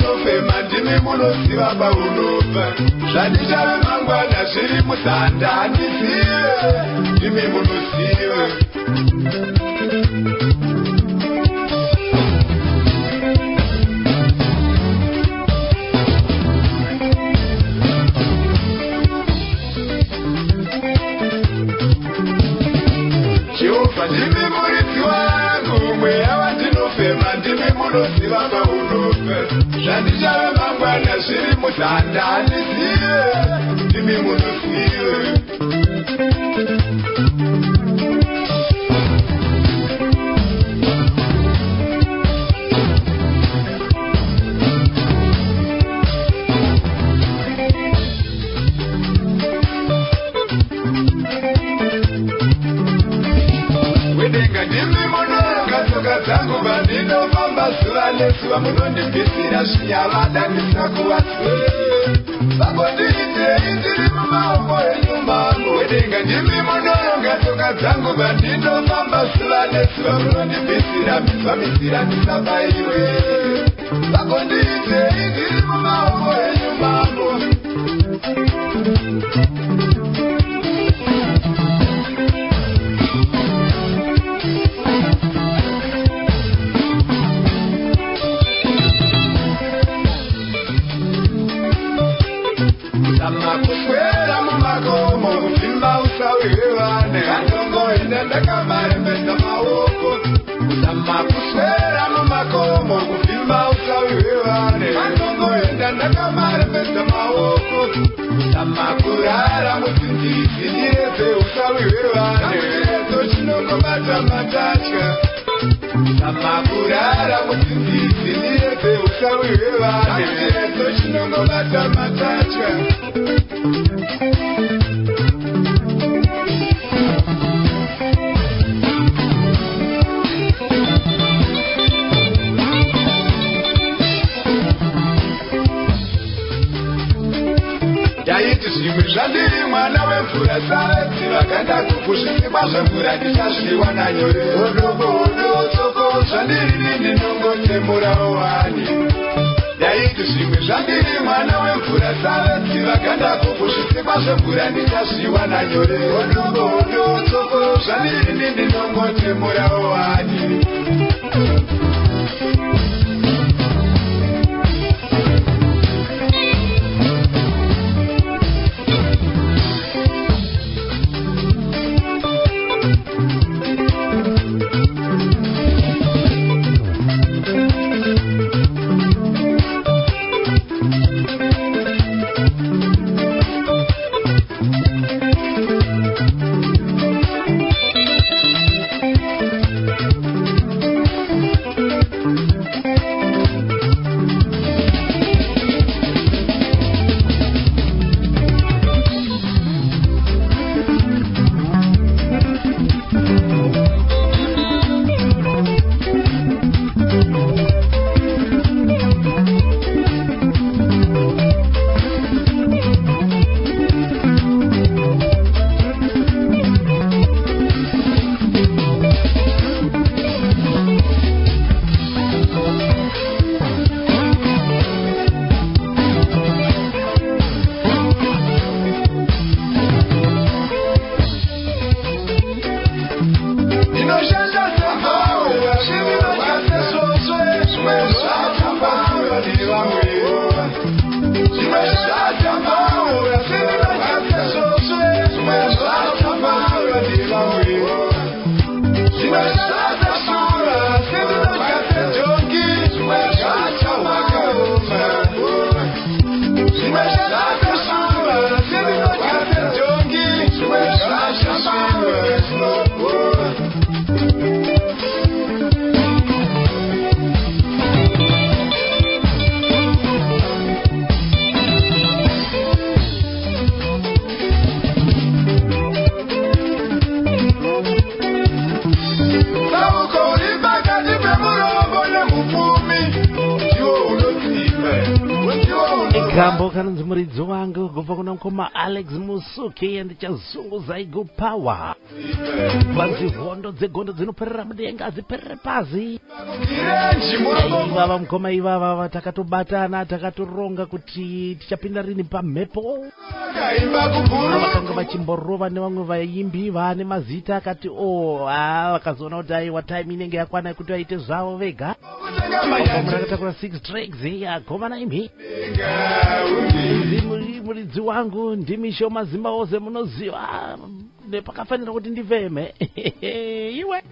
wandinofema ndimi munoziva paunobva zvandichave mangwana zviri musanda handizive ndimi munoziva Jehovha ndimi muridzi wangu mweya wandinofema ndimi munoziva paunobva zvandichava mangwana zviri muzanda handizive ndimi munozive dzangu vandinofamba zuva nezuva munondibvisira zvinyavada ndisina kuvatwe vakondiitei ndiri mumaoko enyu mambo wedenga ndimi munoronga tsoka dzangu vandinofamba zuva nezuva munondibvisira mizvamizira ndisabaiwe vakondiitei ndiri mumaoko enyu mambo Makuswera mumakomo kuvimba usawirane katongo inendakamarembedza maoko makuswera mumakomo kuvimba usawirane katongo inendakamarembedza maoko makurara muzinzizi ndireze usawirane ezo chinongobata matatya makurara muzinzizi ndireze usawirane ezo chinongobata matatya Daiti zvimwe zvandiri mwana wemvura savetsi vakanda kupushisikwa zvemvura ndichazviwa nanyore odobodo tsoko zvandiri ndinongotemurawo wani Daiti zvimwe zvandiri mwana wemvura savetsi vakanda kupushisikwa zvemvura ndichazviwa nanyore odobodo tsoko zvandiri ndinongotemurawo wani Kambo kanonzi muridzi wangu kubva kuna mukoma Alex Musuki ndichazunguzai kupawa. Vanzi hondo dzegondo dzinoperera mudenga dziperere pasi. Ivava mukoma ivava takatobatana takatoronga kuti tichapinda rini pamhepo. Vakanga vachimborova nevamwe vaimbi vane mazita akati vakazoona kuti aiwa time inenge yakwana kuti vaite zvavo vega. Murakatakura 6 tracks akomana imi. Muridzi wangu ndimi Shoma Zimba ose munoziva nepakafanira kuti ndiveme iwe.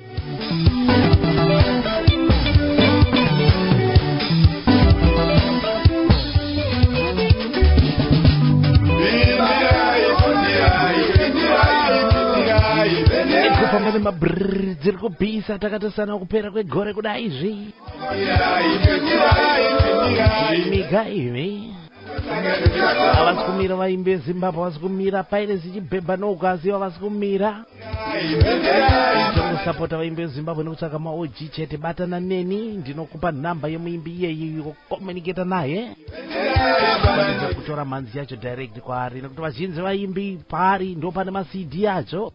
Kupamba nemabrrr dziri kubhisa takatosana kupera kwegore kudai izvi. Imiga imi havasi kumira vaimbi veZimbabwe, havasi kumira Pirates chibhebha nougazi havasi kumira. Tomusapota vaimbi veZimbabwe nekutsvaka maOG chete. Batana neni ndinokupa nhamba yemuimbi iyeyi komuniketa naye. Kutora mhanzi yacho direct kwaari nekuti vazhinji vaimbi paari ndo pane maCD yacho.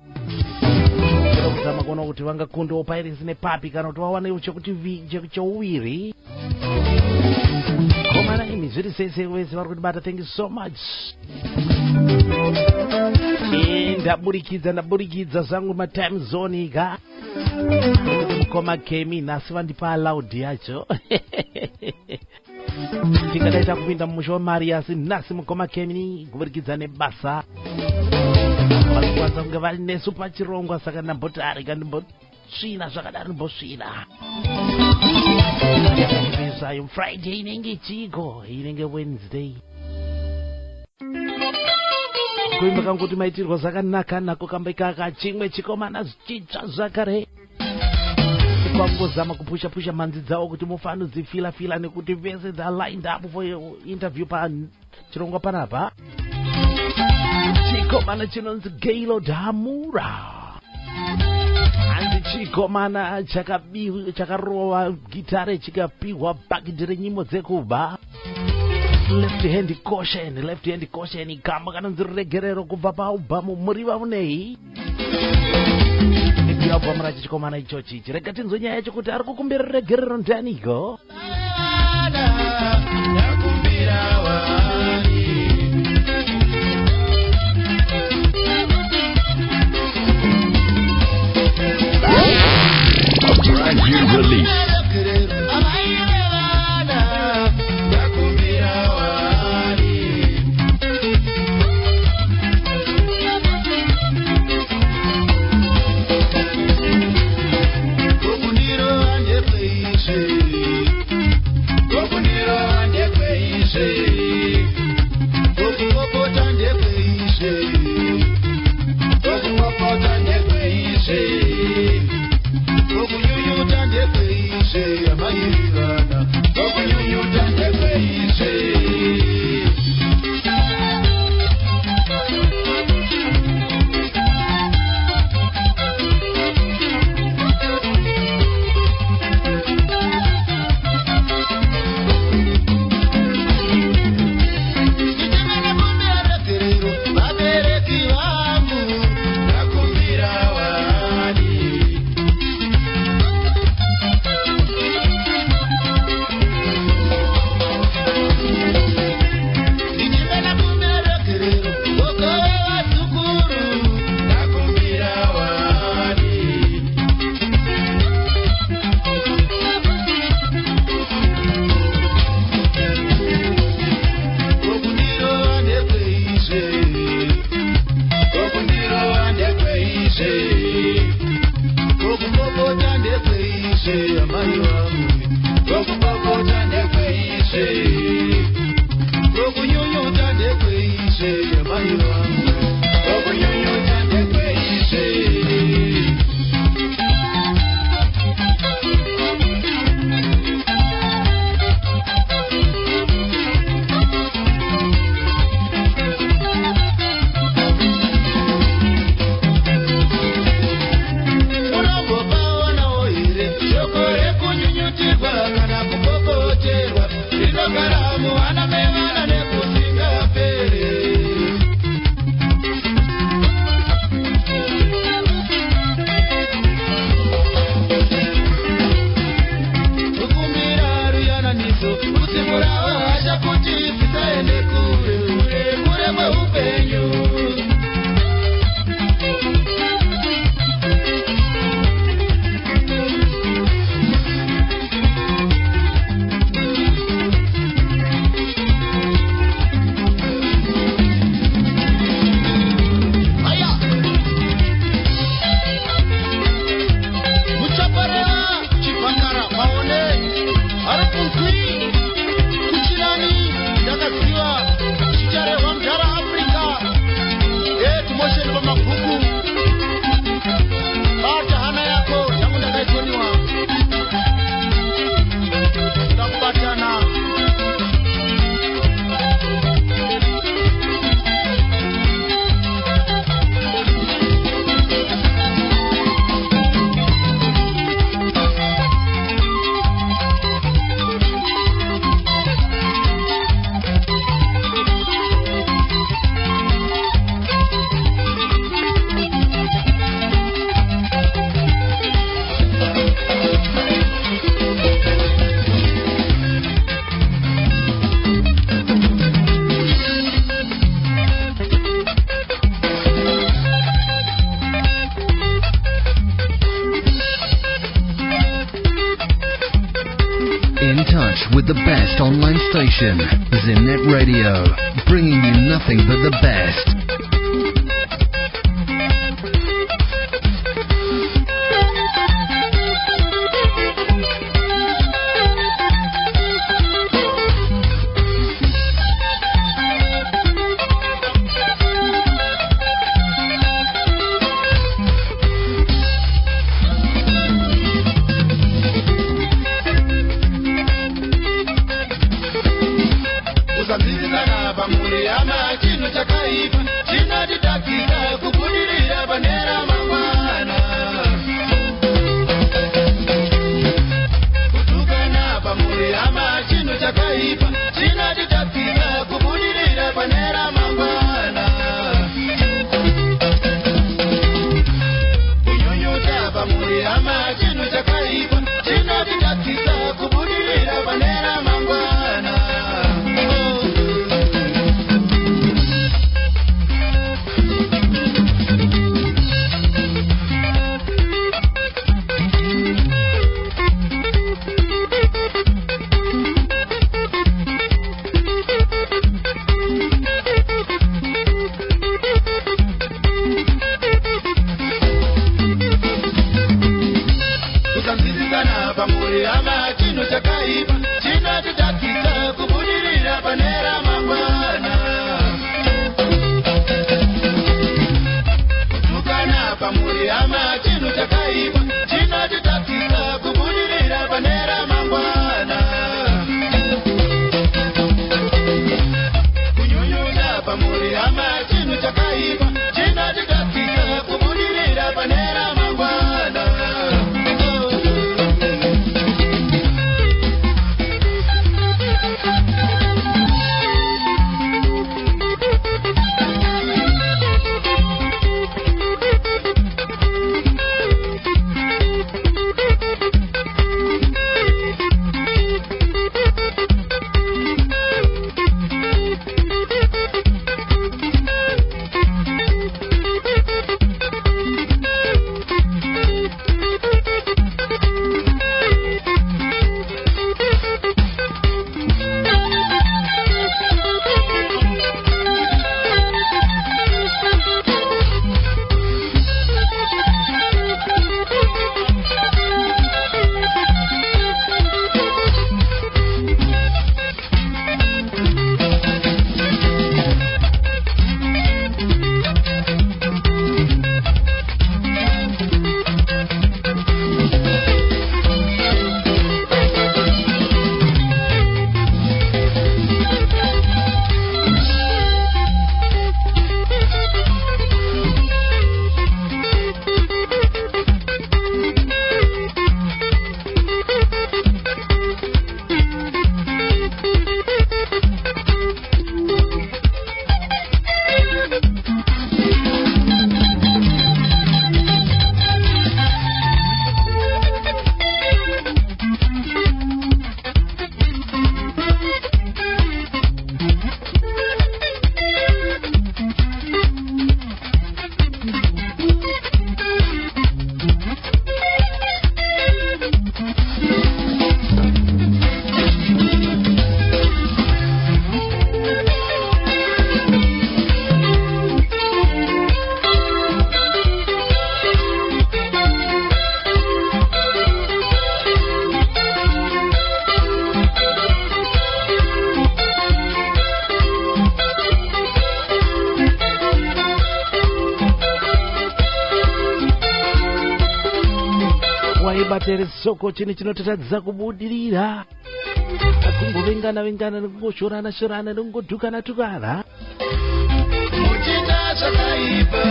Kuzama kuona kuti vangakundawo Pirates nePapi kana kuti vawanewo chekuuviri. Komana imi zviri sese wese vari kutibata. Thank you so much. Ndaburikidza zvangu matime zone ka. Mukoma Kemi nhasi vandipa allowed yacho. Tikadaita kupinda mumusha waMarias nhasi mukoma Kemi kuburikidza nebasa. Vakwanza kunge vari nesu pachirongwa saka ndamboti arika ndimbotsvina zvakadaro ndimbosvina. Sayo Friday inenge chiko inenge Wednesday. Kuimba kangu kuti maitirwa zvakanaka nako kamba ikaka chimwe chikomana zvichitsva zvakare. Kwangozama kupusha mhanzi dzawo kuti mufano dzifila nekuti vese they lined up for interview pa chirongwa panapa. Chikomana chinonzi Gaylord Hamura. Andi chikomana chakarova gitare chikapiwa bhakiti renyimbo dzekuba. Left hand caution kamba kanonzi regerero kubva paubhamu muriva munei. Album racho chikomana ichochi rega tinzwe nyaya yacho kuti ari kukumbira regerero ndianiko. Brand new release. Go muwana mevana nekusinga wapere. Tukumira ruyananiso kusimurawo hasha kuti tisaende kure kure kure kweupenyu. With the best online station, Zimnet Radio, bringing you nothing but the best. tibatere soko chine chinotatadza kubudirira kungovengana kungoshorana kungodhukana muchita zvakaipa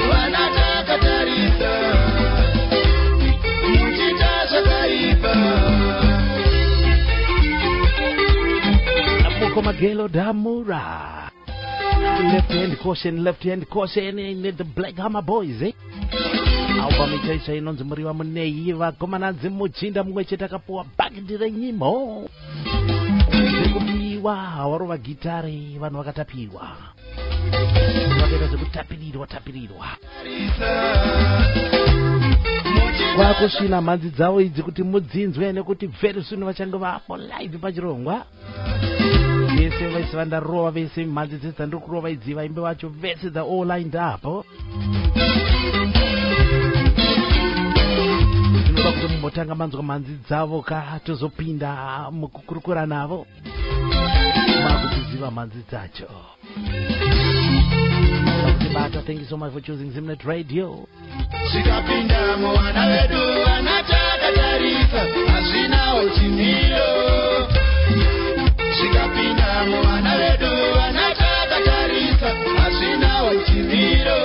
vana takatarisa muchita zvakaipa Magelo Damura. Left hand caution in the Black Hammer Boys, eh? Album itaisha inonzi muriwa munei vakomana dzimuchinda mumwe chete akapuwa bhakiti nyimbo dzekupiwa warova gitare vanhu vakatapiwa vakaita zvekutapirirwa kwakusvina mhanzi dzavo idzi kuti mudzinzwe nekuti very soon vachange vapo live pachirongwa vese vaisi vandarova vese mhanzi dzese dzandiri kurova idzi vaimbe vacho vese dza all lined up zvinoda kuti mumbotanga manzwa mhanzi dzavo katozopinda mukukurukura navo makudziziva mhanzi dzacho Bata, thank you so much for choosing Zimnet Radio. Sikapinda mwana wedu anataka taarifa hazina utimio. Sikapinda mwana wedu anataka taarifa hazina utimio.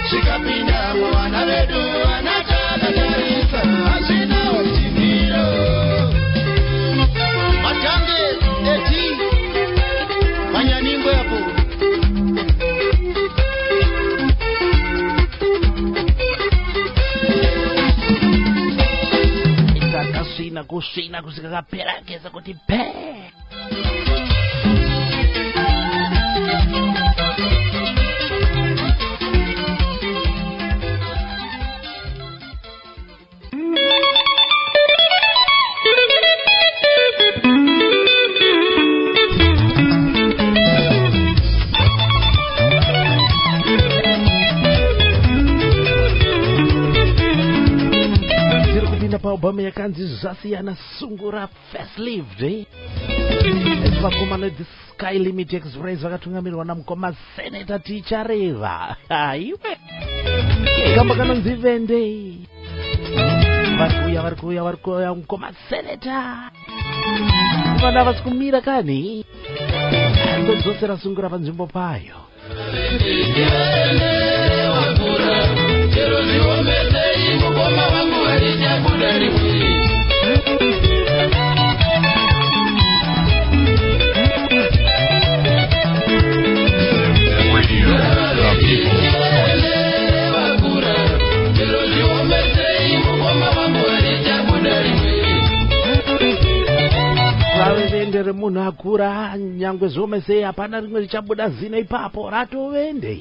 Sikapinda mwana wedu anataka taarifa hazina utimio. Matange eti manyaningo yapo kusvina kusvika kapera kesa kuti pe Paubame yakanzi zvasiyana sungura fast lived vakomana the Sky Limit Express vakatungamirirwa namukoma Senator Tichareva aiwe kamba kanonzi Vende varikuya mukoma Senator vana vasi kumira kani ndodzosera sungura panzvimbo payo Vende remunhu akura nyangwe zvomese hapana rimwe richabuda zina ipapo ratovende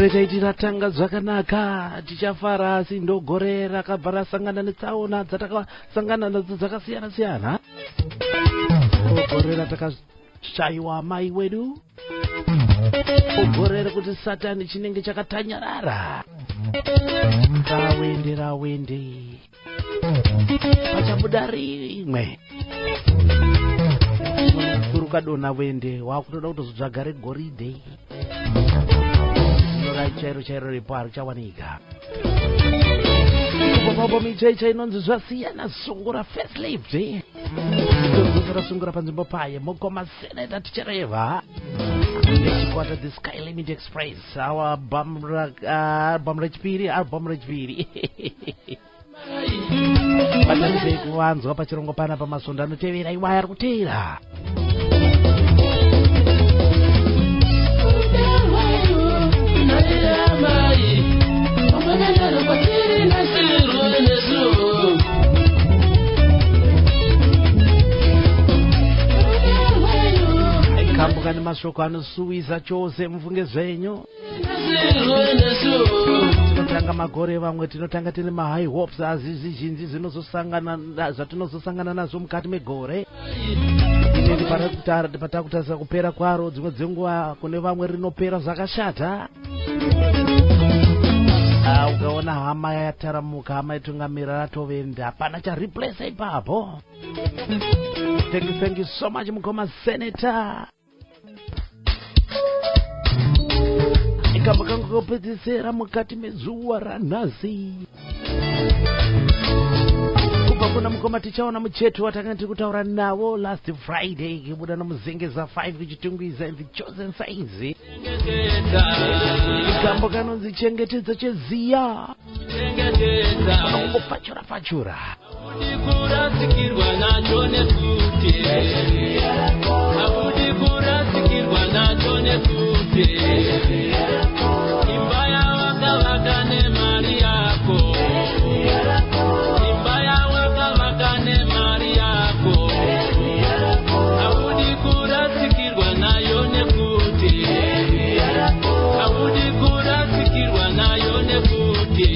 gore taiti ratanga zvakanaka tichafara asi ndogore rakabva rasangana netsaona dzatakasangana nadzo dzakasiyana siyana. Gore ratakashaiwa mai wedu, gore rekuti Satani chinenge chakatanyarara. Rawende pachabuda rimwe kurukadona wende wakutoda kutozotsvaga regoridhe chairo ripo harichawanika. Popo michecha inonzi zvasiyana sungura facelift rasungura panzvimbo paye mukoma seneta tichareva nechikwata the Sky Limit Express album rechipiri patarizei kuvanzwa pachirongo pana pamasondo anotevera iwa ari kuteera. Kambukani mashoko anosuwisa chose mufunge zvenyu. Tinotanga magore vamwe tinotanga tine mahigh hopes azizhinji zvatinozosangana nazo mukati megore. Ineni patakutarisa kupera kwaro dzimwe dzenguva kune vamwe rinopera zvakashata. Ukaona hama yataramuka, hama yatungamira ratovenda, hapana chareplace ipapo. Thank you so much mukoma senator. Ikambakangu kopedzisera mukati mezuwa ranhasi. Kubva kuna mukoma tichaona mucheto watakanga kutaura nawo last Friday kibuda nomuzengeza 5 kuchitungwiza the chosen signs. Ikambo kanonzi chengetedza cheziya. Fachura. Kurasikirwa nacho nekuti. Kurasikirwa nacho nekuti. Imba yawaka nemari yako. Imba yawaka nemari yako. Audi kurasikirwa nayo nekuti. Audi kurasikirwa nayo nekuti.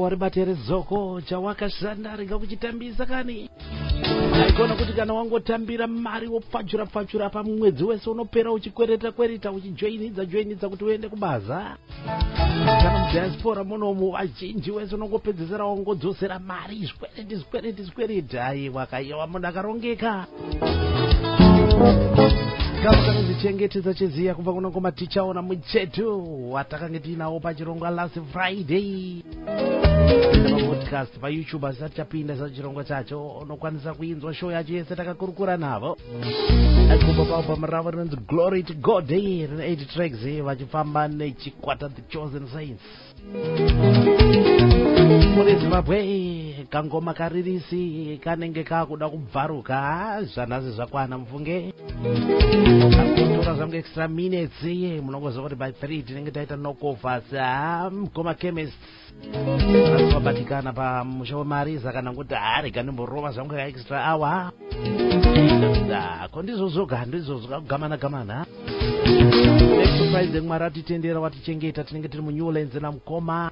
waribatere zoko chawakashanda ringa kuchitambisa kani aikona kuti kana wangotambira mari wopfachura pamwedzi wese unopera uchikwereta uchijoinidza kuti uende kubaza kana mudiaspora munomu vazhinji wese unongopedzesera wangodzosera mari zvikwereti ai wakaiwa munhu akarongeka kanozichengetedza cheziya kubva kuno komatichaona muchetu watakange tinawo pachirongwa last Friday podcast pa YouTube asati tapinda za chirongwa chacho unokwanisa kuinzwa show yacho yese takakurukura navo kubva paubva ravo rinonzi Glory to God rine 8 tracks vachifamba nechikwata The Chosen Saints muri Zimbabwe kangoma karirisi kanenge kakuda kubvaruka zvanhasi zvakwana mufunge kakutora zvangu extra minutes munongoziva kuti by 3 tinenge taita knockofers mukoma chemist asi wabatikana pamusha wemariza kana kuti rega ndimborova zvangu ka extra hour ko ndizvozoga ndizvozvo kakugamana next Friday mwari atitendera watichengeta tinenge tiri muNew Orleans namukoma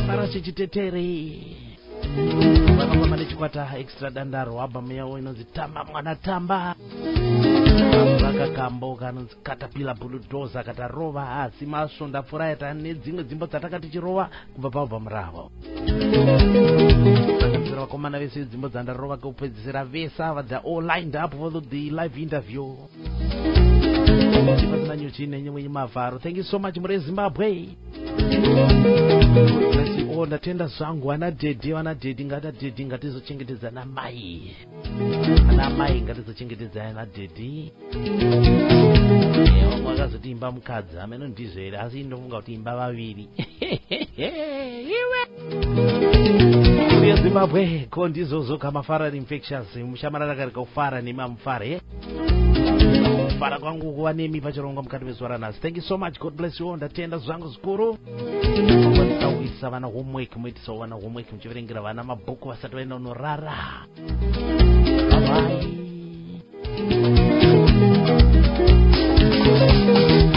mara chichitetere vanofamba nechikwata extra dandaro album yavo inonzi tamba mwana tamba vakakambo kanonzi katapila bulldozer katarova asi masvonda furayata nedzimwe dzimbo dzatakati chirova kubva paalbum ravo vakadzira vakomana vese dzimbo dzandarova kupedzisira vese ava they're all lined up for the live interview pasina nyuchi nenyemwe mavharo. Thank you so much muri Zimbabwe. Ndatenda zvangu wana dedi ngatizochengetedza na mai. Ana mai ngatizochengetedza na dedi. Wakazoti imba mukadzi amene ndizvere asi ndofunga kuti imba vaviri. Muri Zimbabwe ko ndizozo kama viral infections mushamarara karika kufara nemamufare. Kufara kwangu kuwa nemi pachirongo mukati mezuva ranhasi. Thank you so much. God bless you all. Ndatenda zvangu zikuru. Watisa vana homework muitisa vana homework muchiverengera vana mabhuku vasati vaenda unorara. Bye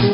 bye.